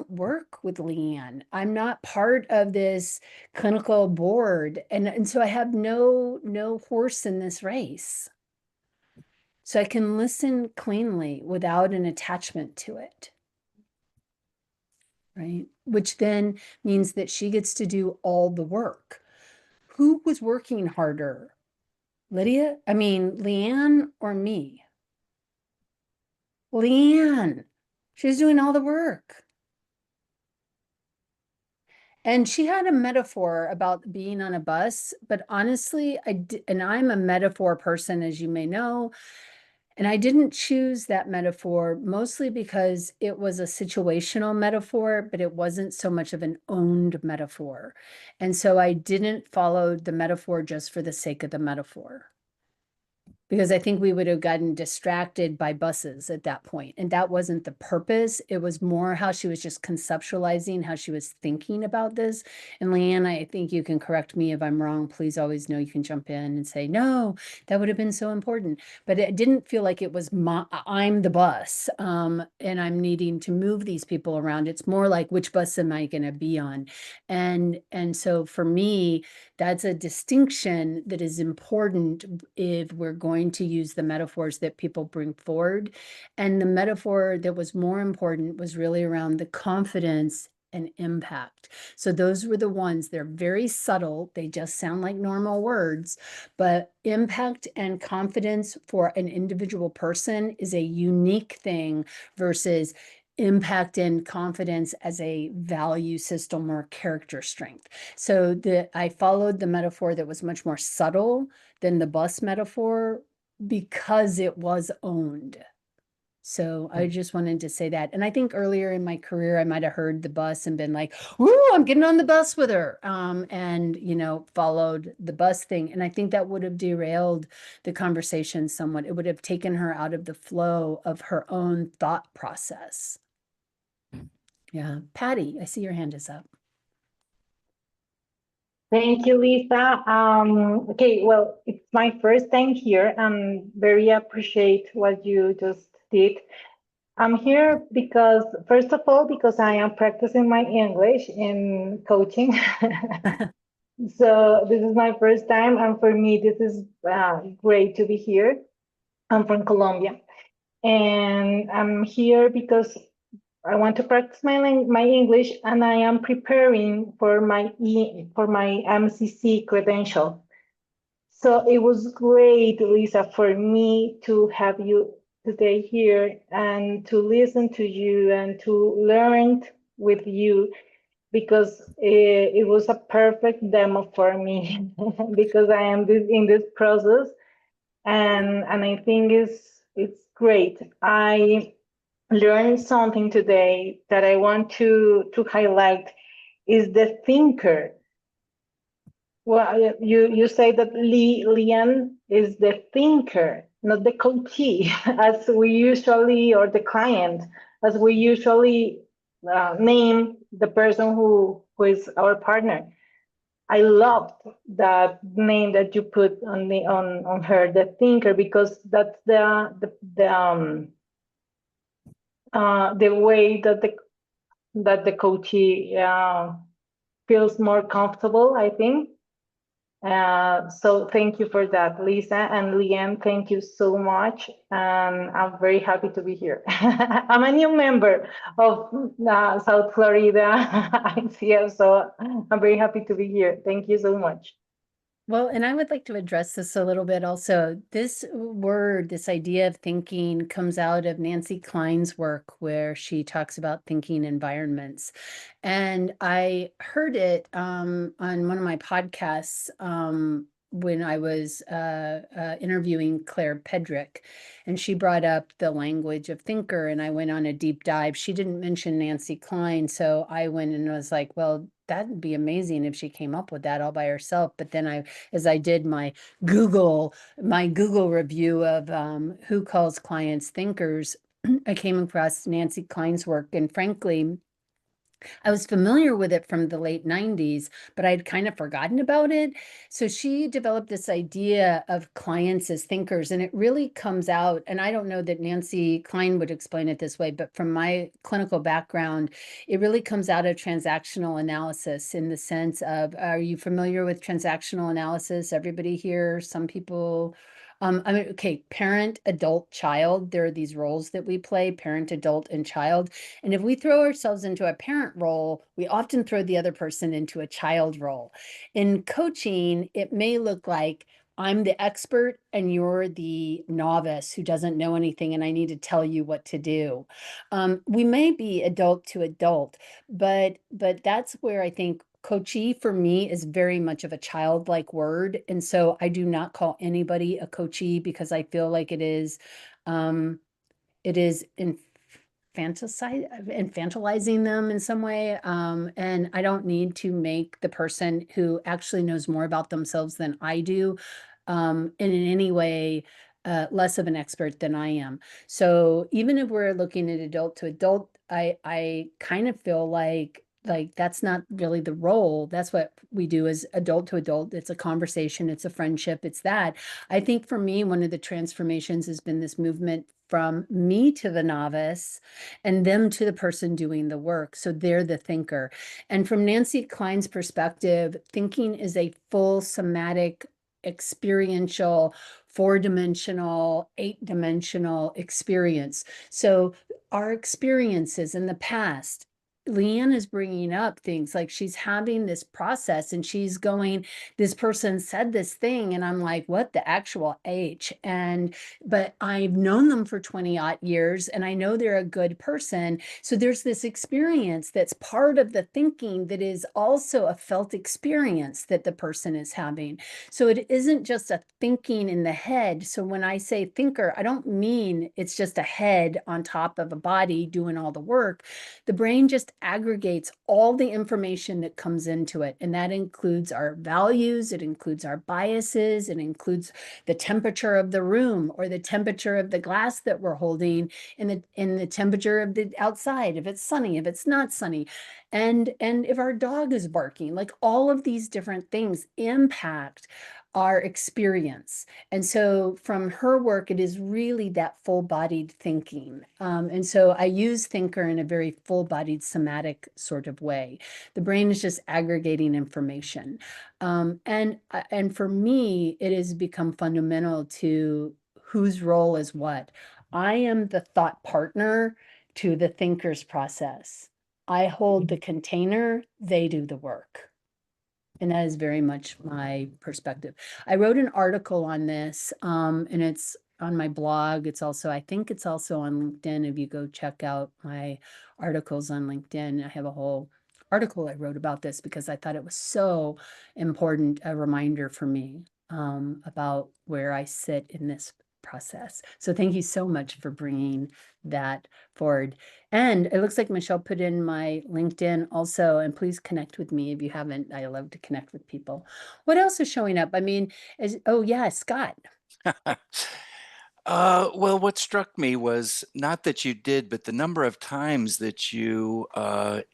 work with Leanne. I'm not part of this clinical board. And so I have no horse in this race. So I can listen cleanly without an attachment to it. Right? Which then means that she gets to do all the work. Who was working harder? Leanne or me? Leanne. She's doing all the work. And she had a metaphor about being on a bus, but honestly, I'm a metaphor person, as you may know, and I didn't choose that metaphor mostly because it was a situational metaphor, but it wasn't so much of an owned metaphor. And so I didn't follow the metaphor just for the sake of the metaphor, because I think we would have gotten distracted by buses at that point. And that wasn't the purpose. It was more how she was just conceptualizing, how she was thinking about this. And Leanne, I think you can correct me if I'm wrong. Please always know you can jump in and say, no, that would have been so important. But it didn't feel like it was I'm the bus and I'm needing to move these people around. It's more like, which bus am I going to be on? And so for me, that's a distinction that is important if we're going to use the metaphors that people bring forward. And the metaphor that was more important was really around the confidence and impact. So those were the ones, they're very subtle. They just sound like normal words, but impact and confidence for an individual person is a unique thing versus impact and confidence as a value system or character strength. So I followed the metaphor that was much more subtle than the bus metaphor because it was owned. So I just wanted to say that. And I think earlier in my career, I might have heard the bus and been like, ooh, I'm getting on the bus with her. And, followed the bus thing. And I think that would have derailed the conversation somewhat. It would have taken her out of the flow of her own thought process. Yeah. Patty, I see your hand is up. Thank you, Lyssa. Okay, well, it's my first time here and very appreciate what you just did. I'm here because, first of all, because I am practicing my English in coaching. So this is my first time, and for me, this is great to be here. I'm from Colombia, and I'm here because I want to practice my English, and I am preparing for my MCC credential. So it was great, Lyssa, for me to have you today here and to listen to you and to learn with you, because it was a perfect demo for me because I am in this process, and I think it's great. I learned something today that I want to highlight is the thinker. Well, you say that Leanne is the thinker, not the coachee, as we usually, or the client, as we usually name the person who is our partner. I loved that name that you put on on her, the thinker, because that's the way that the coachee feels more comfortable, I think. So thank you for that, Lyssa, and Leanne, thank you so much. And I'm very happy to be here. I'm a new member of South Florida ICF, so I'm very happy to be here. Thank you so much. Well, and I would like to address this a little bit also. This word, this idea of thinking comes out of Nancy Klein's work, where she talks about thinking environments. And I heard it on one of my podcasts when I was interviewing Claire Pedrick, and she brought up the language of thinker, and I went on a deep dive. She didn't mention Nancy Klein, so I went and was like, well, that'd be amazing if she came up with that all by herself. But then as I did my Google review of who calls clients thinkers, I came across Nancy Klein's work, and frankly, I was familiar with it from the late 90s, but I'd kind of forgotten about it. So she developed this idea of clients as thinkers, and it really comes out, and I don't know that Nancy Klein would explain it this way, but from my clinical background, it really comes out of transactional analysis, in the sense of, are you familiar with transactional analysis? Everybody here, some people. I mean, okay, parent, adult, child, there are these roles that we play, parent, adult, and child. And if we throw ourselves into a parent role, we often throw the other person into a child role. In coaching, it may look like I'm the expert and you're the novice who doesn't know anything, and I need to tell you what to do. We may be adult to adult, but that's where I think coachee for me is very much of a childlike word. And so I do not call anybody a coachee, because I feel like it is infantilizing them in some way. And I don't need to make the person who actually knows more about themselves than I do, in any way, less of an expert than I am. So even if we're looking at adult to adult, I kind of feel like that's not really the role. That's what we do as adult to adult. It's a conversation, it's a friendship, it's that. I think for me, one of the transformations has been this movement from me to the novice and them to the person doing the work. So they're the thinker. And from Nancy Klein's perspective, thinking is a full somatic, experiential, 4-dimensional, 8-dimensional experience. So our experiences in the past, Leanne is bringing up things like she's having this process and she's going, this person said this thing, and I'm like, what the actual H? But I've known them for 20-odd years and I know they're a good person. So there's this experience that's part of the thinking that is also a felt experience that the person is having. So it isn't just a thinking in the head. So when I say thinker, I don't mean it's just a head on top of a body doing all the work. The brain just aggregates all the information that comes into it. And that includes our values, it includes our biases, it includes the temperature of the room or the temperature of the glass that we're holding, and the temperature of the outside, if it's sunny, if it's not sunny, and if our dog is barking. Like, all of these different things impact our experience. And so from her work, it is really that full-bodied thinking. And so I use thinker in a very full-bodied somatic sort of way. The brain is just aggregating information. And for me, it has become fundamental to whose role is what. I am the thought partner to the thinker's process. I hold the container, they do the work. And that is very much my perspective. I wrote an article on this, and it's on my blog. It's also, I think it's also on LinkedIn. If you go check out my articles on LinkedIn, I have a whole article I wrote about this because I thought it was so important, a reminder for me about where I sit in this process. So thank you so much for bringing that forward. And it looks like Michelle put in my LinkedIn also, and please connect with me if you haven't. I love to connect with people. What else is showing up? I mean, oh yeah, Scott. Well, what struck me was not that you did, but the number of times that you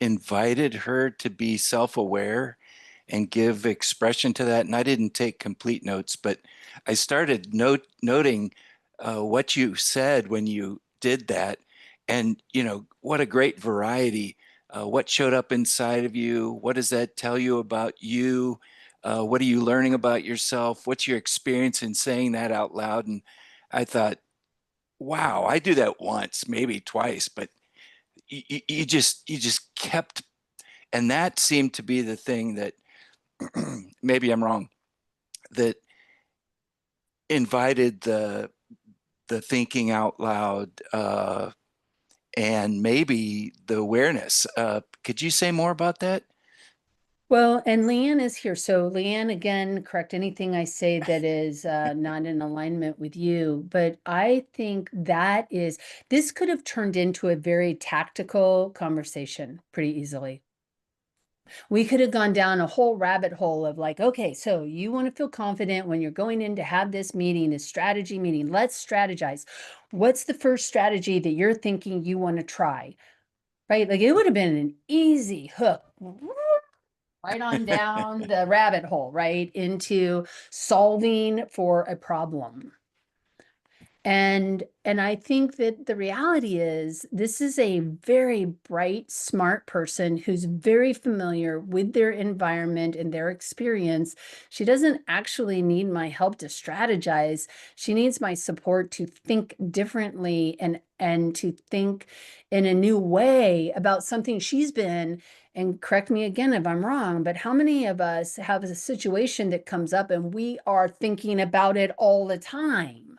invited her to be self-aware and give expression to that. And I didn't take complete notes, but I started noting what you said when you did that. And, you know, what a great variety. What showed up inside of you? What does that tell you about you? What are you learning about yourself? What's your experience in saying that out loud? And I thought, wow, I do that once, maybe twice, but you just kept, and that seemed to be the thing that maybe I'm wrong, that invited the thinking out loud and maybe the awareness. Could you say more about that? Well, and Leanne is here. So Leanne, again, correct anything I say that is not in alignment with you. But I think this could have turned into a very tactical conversation pretty easily. We could have gone down a whole rabbit hole of like, okay, so you want to feel confident when you're going in to have this meeting, this strategy meeting. Let's strategize. What's the first strategy that you're thinking you want to try? Right? Like it would have been an easy hook right on down the rabbit hole, right, into solving for a problem. And I think that the reality is this is a very bright, smart person who's very familiar with their environment and their experience. She doesn't actually need my help to strategize. She needs my support to think differently and to think in a new way about something she's been. And correct me again if I'm wrong, but how many of us have a situation that comes up and we are thinking about it all the time?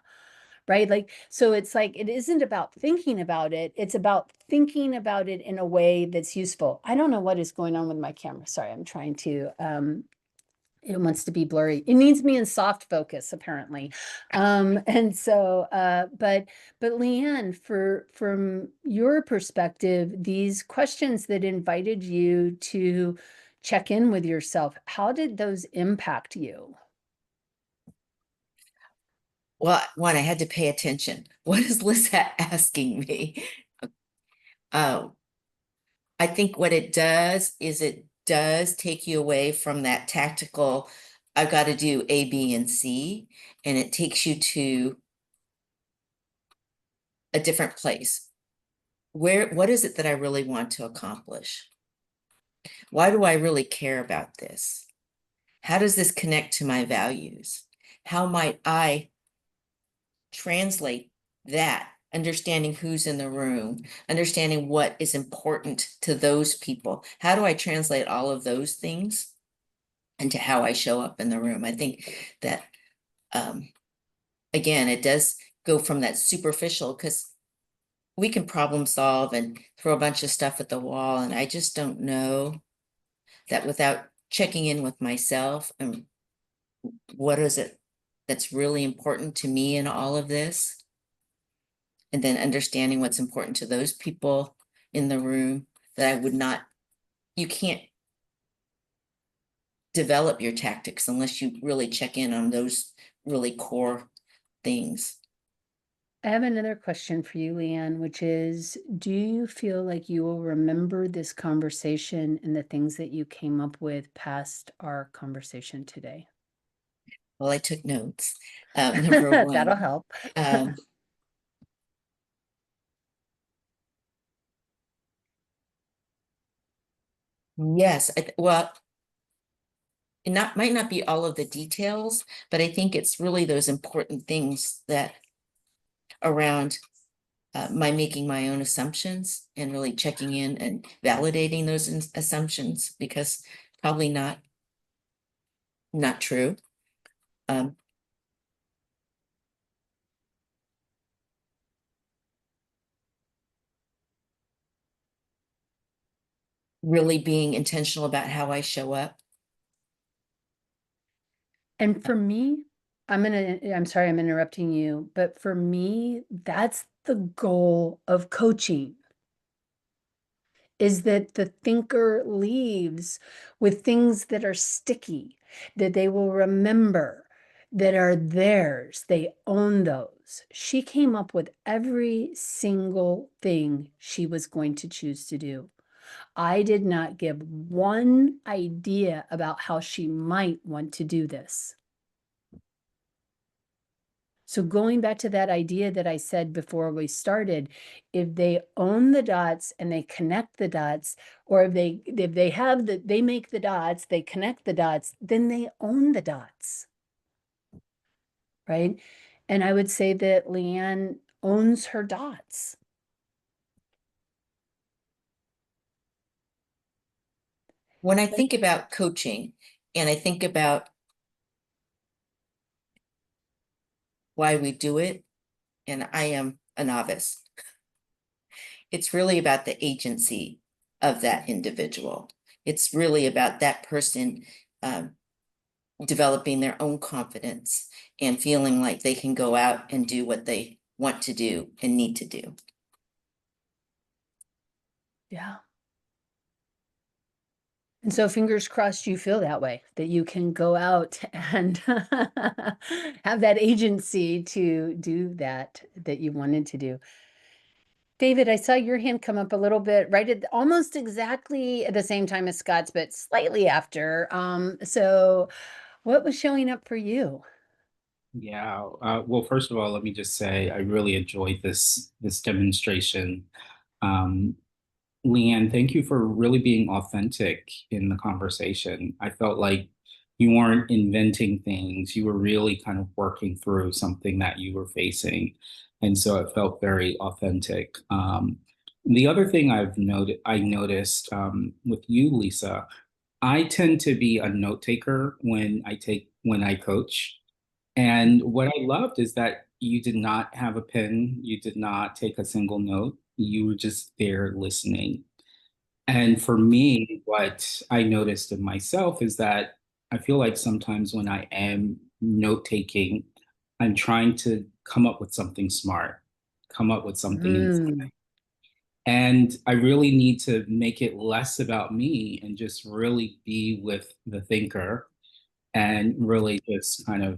Right? Like, so it's like, it isn't about thinking about it. It's about thinking about it in a way that's useful. I don't know what is going on with my camera. Sorry, I'm trying to, it wants to be blurry. It needs me in soft focus, apparently. And so, but Leanne, from your perspective, these questions that invited you to check in with yourself, how did those impact you? Well, one, I had to pay attention. What is Lyssa asking me? I think what it does is it does take you away from that tactical, I've got to do A, B, and C, and it takes you to a different place. What is it that I really want to accomplish? Why do I really care about this? How does this connect to my values? How might I translate that, understanding who's in the room, understanding what is important to those people? How do I translate all of those things into how I show up in the room? I think that, again, it does go from that superficial, because we can problem solve and throw a bunch of stuff at the wall. And I just don't know that without checking in with myself and what is it that's really important to me in all of this, and then understanding what's important to those people in the room, that I would not, you can't develop your tactics unless you really check in on those really core things. I have another question for you, Leanne, which is, do you feel like you will remember this conversation and the things that you came up with past our conversation today? Well, I took notes. Number one. That'll help. Yes, well, it might not be all of the details, but I think it's really those important things that around my making my own assumptions and really checking in and validating those assumptions, because probably not true. Really being intentional about how I show up. And for me, I'm sorry, I'm interrupting you, but for me, that's the goal of coaching, is that the thinker leaves with things that are sticky, that they will remember, that are theirs. They own those. chose. She came up with every single thing she was going to choose to do. I did not give one idea about how she might want to do this. So going back to that idea that I said before we started, if they own the dots and they connect the dots, or if they have they make the dots, they connect the dots, then they own the dots. Right? And I would say that Leanne owns her dots. When I think about coaching and I think about why we do it, and I am a novice, it's really about the agency of that individual. It's really about that person developing their own confidence and feeling like they can go out and do what they want to do and need to do. Yeah. And so fingers crossed you feel that way, that you can go out and have that agency to do that you wanted to do. David, I saw your hand come up a little bit right at almost exactly at the same time as Scott's, but slightly after. So what was showing up for you? Yeah, well, first of all, let me just say I really enjoyed this demonstration. Leanne, thank you for really being authentic in the conversation. I felt like you weren't inventing things. You were really kind of working through something that you were facing. And so it felt very authentic. The other thing I noticed with you, Lyssa, I tend to be a note taker when I coach. And what I loved is that you did not have a pen, you did not take a single note, you were just there listening. And for me, what I noticed in myself is that I feel like sometimes when I am note taking, I'm trying to come up with something smart, come up with something inside. And I really need to make it less about me and just really be with the thinker and really just kind of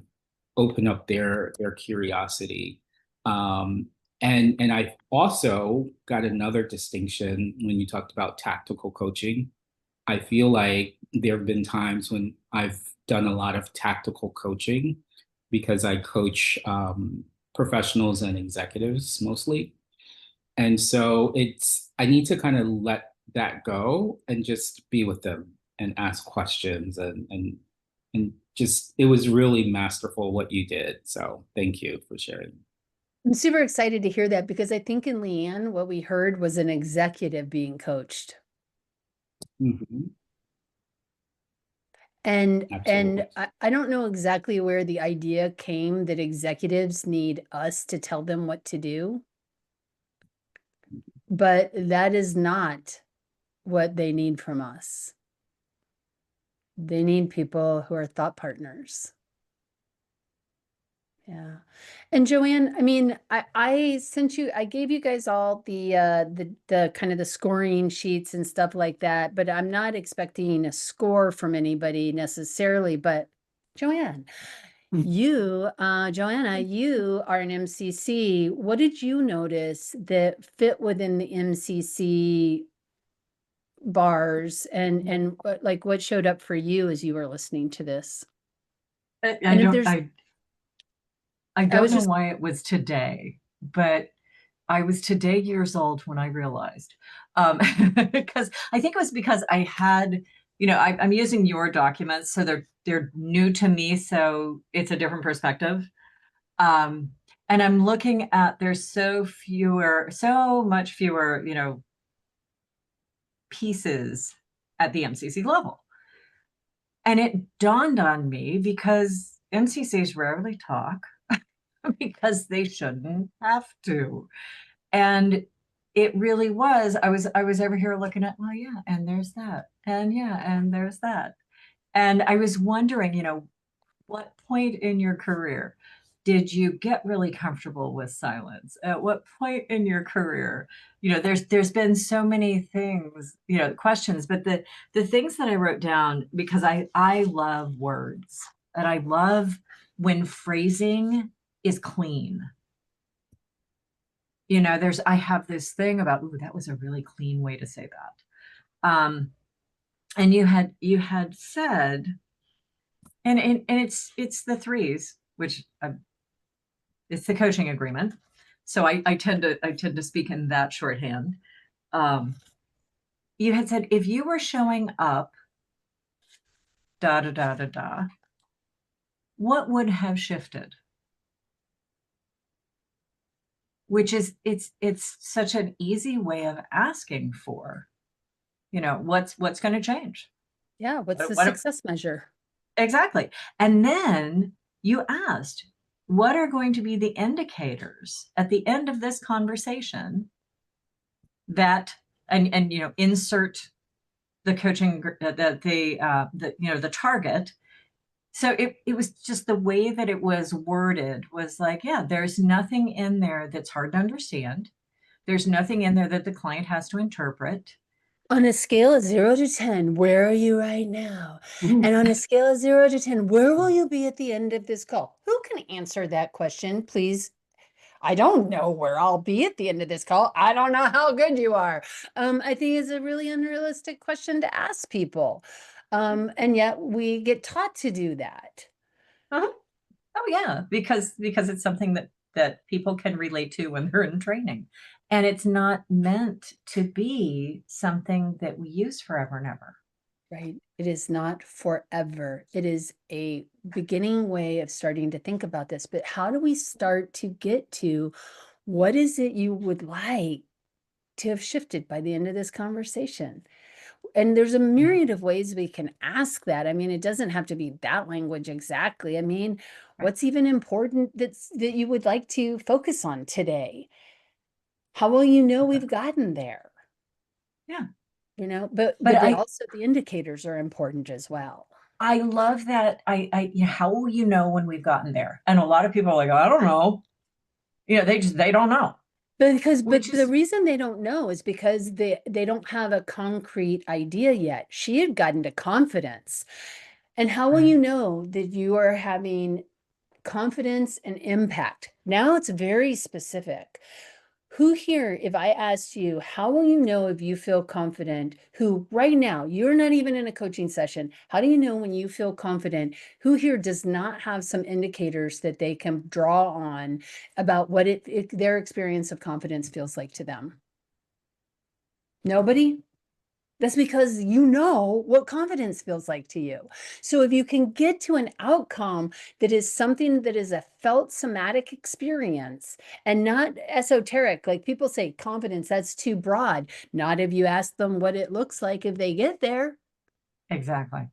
open up their curiosity. And I also got another distinction when you talked about tactical coaching. I feel like there have been times when I've done a lot of tactical coaching because I coach professionals and executives mostly. And so I need to kind of let that go and just be with them and ask questions and just, it was really masterful what you did. So thank you for sharing. I'm super excited to hear that because I think in Leanne, what we heard was an executive being coached. Mm-hmm. And Absolutely. I don't know exactly where the idea came that executives need us to tell them what to do, but that is not what they need from us. They need people who are thought partners. Yeah. And Joanne, I mean, I sent you, I gave you guys all the kind of the scoring sheets and stuff like that, but I'm not expecting a score from anybody necessarily. But Joanne, Joanna, you are an MCC. What did you notice that fit within the MCC bars and like what showed up for you as you were listening to this? I don't know why it was today, but I was today years old when I realized, because I think it was because I had, I'm using your documents, so they're new to me, so it's a different perspective. And I'm looking at there's so much fewer, pieces at the MCC level. And it dawned on me because MCCs rarely talk because they shouldn't have to. And it really was, I was over here looking at, well, yeah, and there's that. And yeah, and there's that. And I was wondering, what point in your career did you get really comfortable with silence? At what point in your career, there's been so many things, questions, but the things that I wrote down, because I love words and I love when phrasing is clean. you know, I have this thing about, ooh, that was a really clean way to say that. And you had said, and it's the threes, which it's the coaching agreement. So I tend to speak in that shorthand. You had said, if you were showing up, da da da da da, what would have shifted? Which is, it's such an easy way of asking for, you know, what's going to change? Yeah. What's the What- success measure? Exactly. And then you asked, what are going to be the indicators at the end of this conversation that, and you know, insert the coaching, the target. So it was just the way that it was worded was like, yeah, there's nothing in there that's hard to understand. There's nothing in there that the client has to interpret. On a scale of 0 to 10, where are you right now? And on a scale of 0 to 10, where will you be at the end of this call? Who can answer that question, please? I don't know where I'll be at the end of this call. I don't know how good you are. I think it's a really unrealistic question to ask people. And yet we get taught to do that. Uh-huh. Oh yeah, because it's something that people can relate to when they're in training. And it's not meant to be something that we use forever and ever. Right. It is not forever. It is a beginning way of starting to think about this. But how do we start to get to what is it you would like to have shifted by the end of this conversation? And there's a myriad of ways we can ask that. I mean, it doesn't have to be that language exactly. I mean, what's even important that you would like to focus on today? How will you know we've gotten there? Yeah. You know, but also the indicators are important as well. I love that. You know, how will you know when we've gotten there? And a lot of people are like, I don't know. You know, they don't know. But the reason they don't know is because they don't have a concrete idea yet. She had gotten to confidence. And how will you know that you are having confidence and impact? Now it's very specific. Who here, if I asked you, how will you know if you feel confident? Who right now, you're not even in a coaching session. How do you know when you feel confident? Who here does not have some indicators that they can draw on about what their experience of confidence feels like to them? Nobody? That's because you know what confidence feels like to you. So if you can get to an outcome that is something that is a felt somatic experience and not esoteric, like people say confidence, that's too broad. Not if you ask them what it looks like if they get there. Exactly.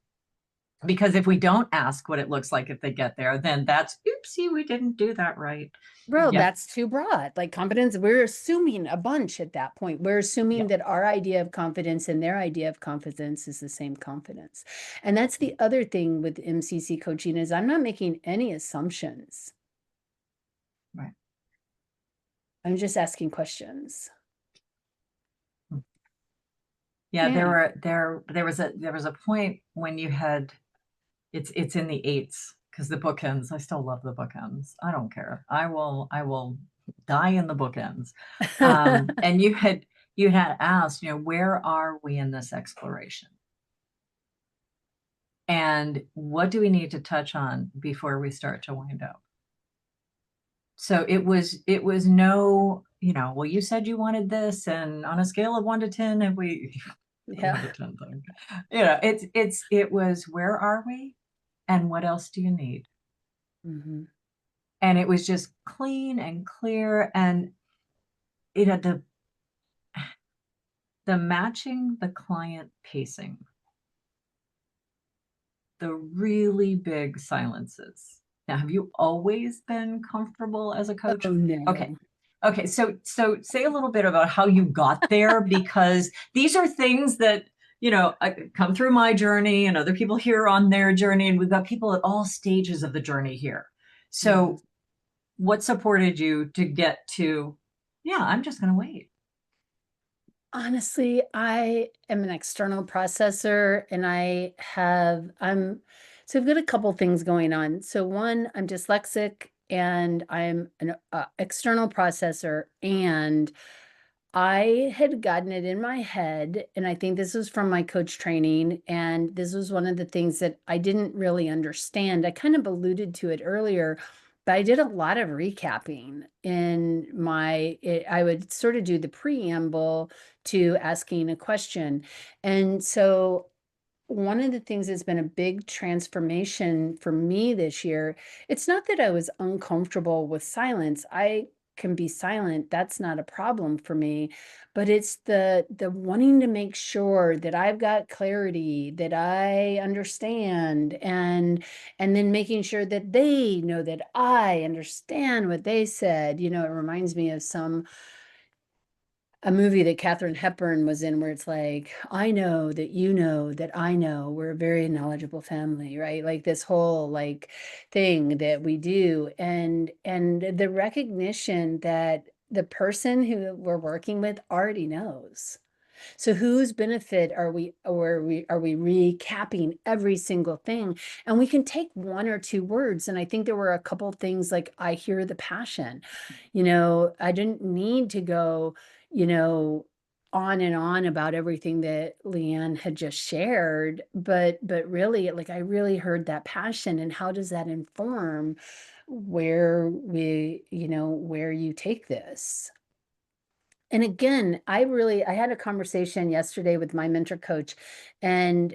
Because if we don't ask what it looks like if they get there, then that's, oopsie, we didn't do that right. Bro, that's too broad. Like confidence, we're assuming a bunch at that point. We're assuming that our idea of confidence and their idea of confidence is the same confidence. And that's the other thing with MCC coaching is I'm not making any assumptions. Right. I'm just asking questions. Yeah, there was a point when you had, it's in the 8s because the bookends, I still love the bookends. I don't care. I will die in the bookends. And you had asked, you know, where are we in this exploration? And what do we need to touch on before we start to wind up? So it was no, you know, well, you said you wanted this, and on a scale of 1 to 10, have we, Yeah. 1 to 10 thing. You know, it was, where are we? And what else do you need? Mm-hmm. And it was just clean and clear. And it had the matching the client pacing, the really big silences. Now, have you always been comfortable as a coach? Oh, no. Okay. So say a little bit about how you got there, because these are things that, you know, come through my journey and other people here on their journey. And we've got people at all stages of the journey here. So what supported you to get to, yeah, I'm just going to wait? Honestly, I am an external processor and so I've got a couple things going on. So one, I'm dyslexic and I'm an external processor, and I had gotten it in my head, and I think this was from my coach training, and this was one of the things that I didn't really understand. I kind of alluded to it earlier, but I did a lot of recapping in I would sort of do the preamble to asking a question. And so one of the things that's been a big transformation for me this year, it's not that I was uncomfortable with silence. I can be silent. That's not a problem for me, but it's the wanting to make sure that I've got clarity, that I understand, and then making sure that they know that I understand what they said. You know, it reminds me of a movie that Katharine Hepburn was in, where it's like, I know that I know we're a very knowledgeable family, right? Like this whole like thing that we do, and the recognition that the person who we're working with already knows. So whose benefit are we recapping every single thing? And we can take one or two words. And I think there were a couple of things like, I hear the passion. You know, I didn't need to go, you know, on and on about everything that Leanne had just shared, but really, like, I really heard that passion. And how does that inform where where you take this? And again, I had a conversation yesterday with my mentor coach, and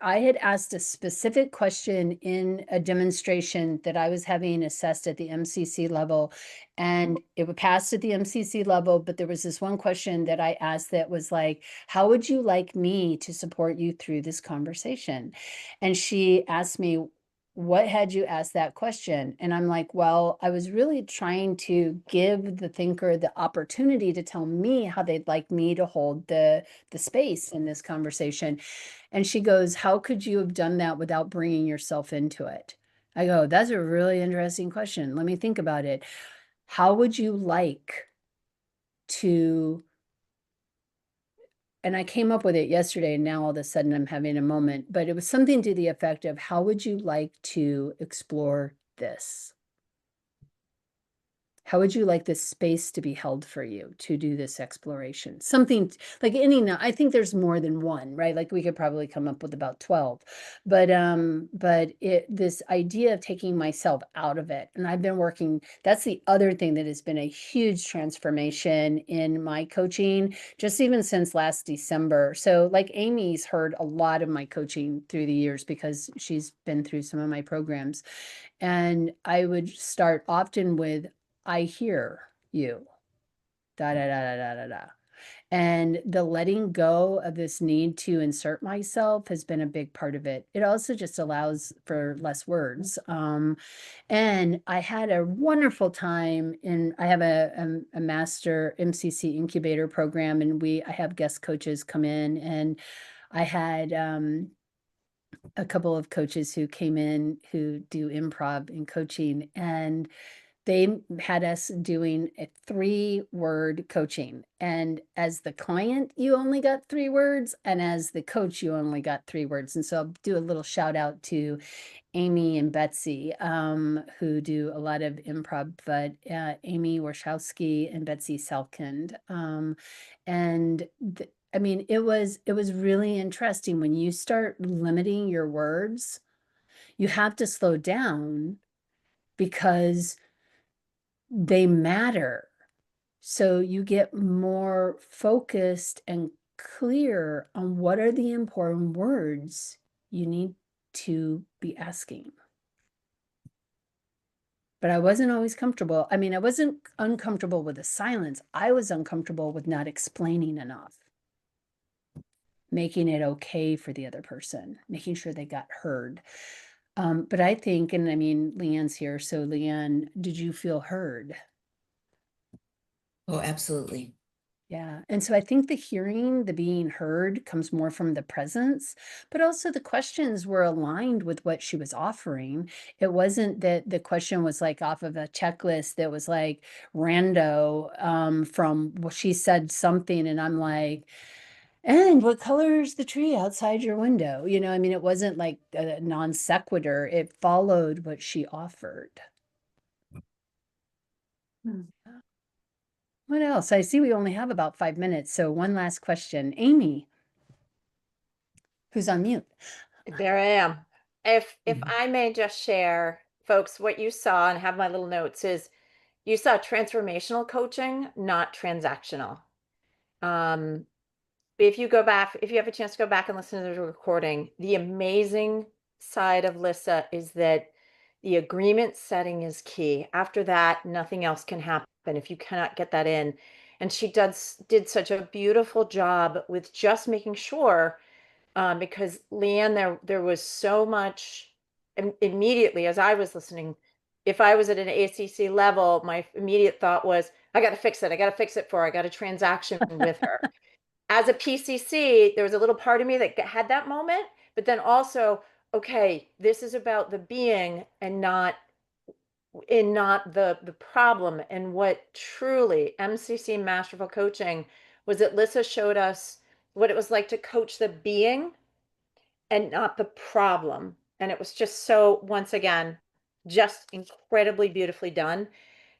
I had asked a specific question in a demonstration that I was having assessed at the MCC level, and it would pass at the MCC level, but there was this one question that I asked that was like, how would you like me to support you through this conversation? And she asked me, what had you asked that question? And I'm like, well, I was really trying to give the thinker the opportunity to tell me how they'd like me to hold the space in this conversation. And she goes, how could you have done that without bringing yourself into it? I go, that's a really interesting question. Let me think about it. How would you like to, and I came up with it yesterday, and now all of a sudden I'm having a moment, but it was something to the effect of, how would you like to explore this? How would you like this space to be held for you to do this exploration? Something like I think there's more than one, right? Like we could probably come up with about 12, but this idea of taking myself out of it. And I've been working, that's the other thing that has been a huge transformation in my coaching, just even since last December. So like Amy's heard a lot of my coaching through the years because she's been through some of my programs. And I would start often with, I hear you, da, da, da, da, da, da, da. And the letting go of this need to insert myself has been a big part of it. It also just allows for less words. And I had a wonderful time I have a master MCC incubator program, and I have guest coaches come in, and I had a couple of coaches who came in who do improv and coaching, and they had us doing a 3-word coaching. And as the client, you only got 3 words. And as the coach, you only got 3 words. And so I'll do a little shout out to Amy and Betsy, who do a lot of improv, but Amy Warshowski and Betsy Selkind. I mean, it was really interesting. When you start limiting your words, you have to slow down because they matter. So you get more focused and clear on what are the important words you need to be asking. But I wasn't always comfortable. I mean, I wasn't uncomfortable with the silence. I was uncomfortable with not explaining enough, making it okay for the other person, making sure they got heard. But I think, and I mean, Leanne's here. So Leanne, did you feel heard? Oh, absolutely. Yeah. And so I think the being heard comes more from the presence, but also the questions were aligned with what she was offering. It wasn't that the question was like off of a checklist that was like rando from, well, she said something and I'm like, and what color is the tree outside your window? You know, I mean, it wasn't like a non sequitur. It followed what she offered. What else? I see we only have about 5 minutes. So one last question. Amy, who's on mute. There I am. If Mhm. I may just share, folks, what you saw and have my little notes is you saw transformational coaching, not transactional. If you go back, if you have a chance to go back and listen to the recording, the amazing side of Lyssa is that the agreement setting is key. After that, nothing else can happen if you cannot get that in. And she did such a beautiful job with just making sure, because Leanne, there was so much immediately as I was listening. If I was at an ACC level, my immediate thought was, I got to fix it. I got to fix it for her. I got a transaction with her. As a PCC, there was a little part of me that had that moment, but then also, okay, this is about the being and not the problem. And what truly MCC Masterful Coaching was that Lyssa showed us what it was like to coach the being and not the problem. And it was just so, once again, just incredibly beautifully done.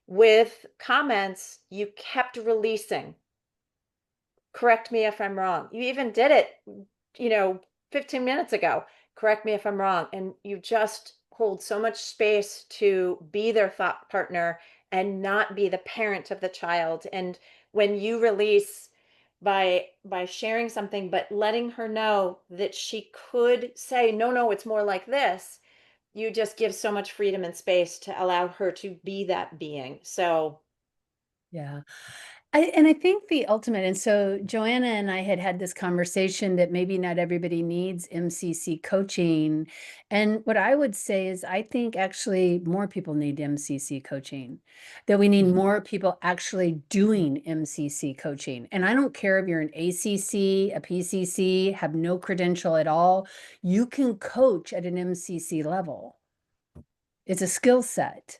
With comments, you kept releasing. Correct me if I'm wrong. You even did it, 15 minutes ago. Correct me if I'm wrong. And you just hold so much space to be their thought partner and not be the parent of the child. And when you release by sharing something, but letting her know that she could say, no, it's more like this, you just give so much freedom and space to allow her to be that being. So Yeah. I think the ultimate, and so Joanna and I had this conversation that maybe not everybody needs MCC coaching. And what I would say is, I think actually more people need MCC coaching, that we need more people actually doing MCC coaching. And I don't care if you're an ACC, a PCC, have no credential at all, you can coach at an MCC level. It's a skill set.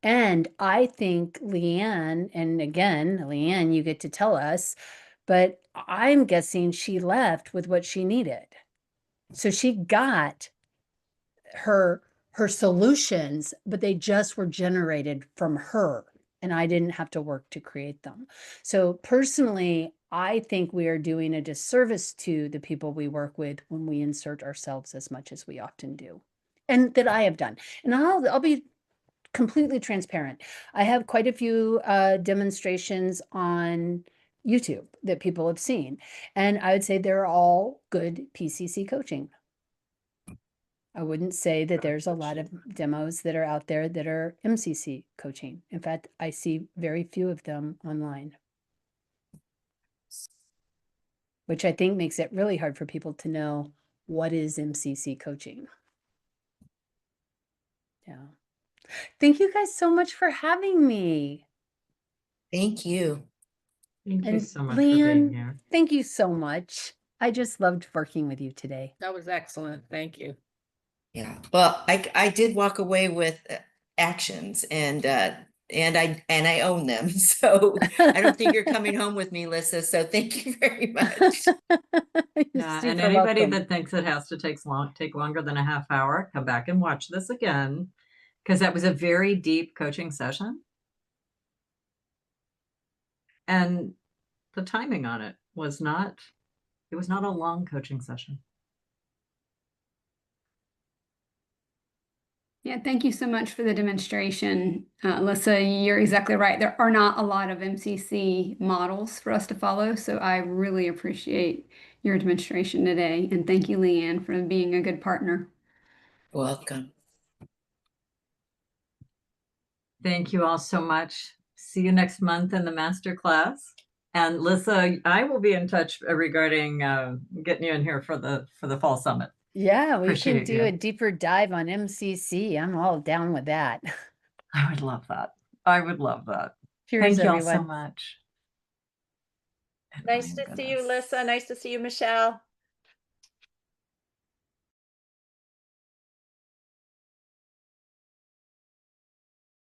And I think Leanne, and again, Leanne, you get to tell us, but I'm guessing she left with what she needed. So she got her solutions, but they just were generated from her, and I didn't have to work to create them. So personally, I think we are doing a disservice to the people we work with when we insert ourselves as much as we often do, and that I have done. And I'll be completely transparent. I have quite a few demonstrations on YouTube that people have seen, and I would say they're all good PCC coaching. I wouldn't say that there's a lot of demos that are out there that are MCC coaching. In fact, I see very few of them online, which I think makes it really hard for people to know what is MCC coaching. Yeah. Thank you guys so much for having me. Thank you. Thank you And so much for being Leanne, here. thank you so much. I just loved working with you today. That was excellent. Thank you. Yeah. Well, I did walk away with actions and I own them. So I don't think you're coming home with me, Lyssa. So thank you very much. You're Yeah, and super anybody welcome. that thinks it has to take longer than a half hour, come back and watch this again, because that was a very deep coaching session. And the timing on it was not a long coaching session. Yeah, thank you so much for the demonstration. Lyssa, you're exactly right. There are not a lot of MCC models for us to follow, so I really appreciate your demonstration today. And thank you, Leanne, for being a good partner. Welcome. Thank you all so much. See you next month in the MasterClass. And Lyssa, I will be in touch regarding getting you in here for the fall summit. Yeah, we can Appreciate do you. a deeper dive on MCC. I'm all down with that. I would love that. I would love that. Cheers, Thank you all so everyone. much. And nice I to am see you, gonna Lyssa. Nice to see you, Michelle.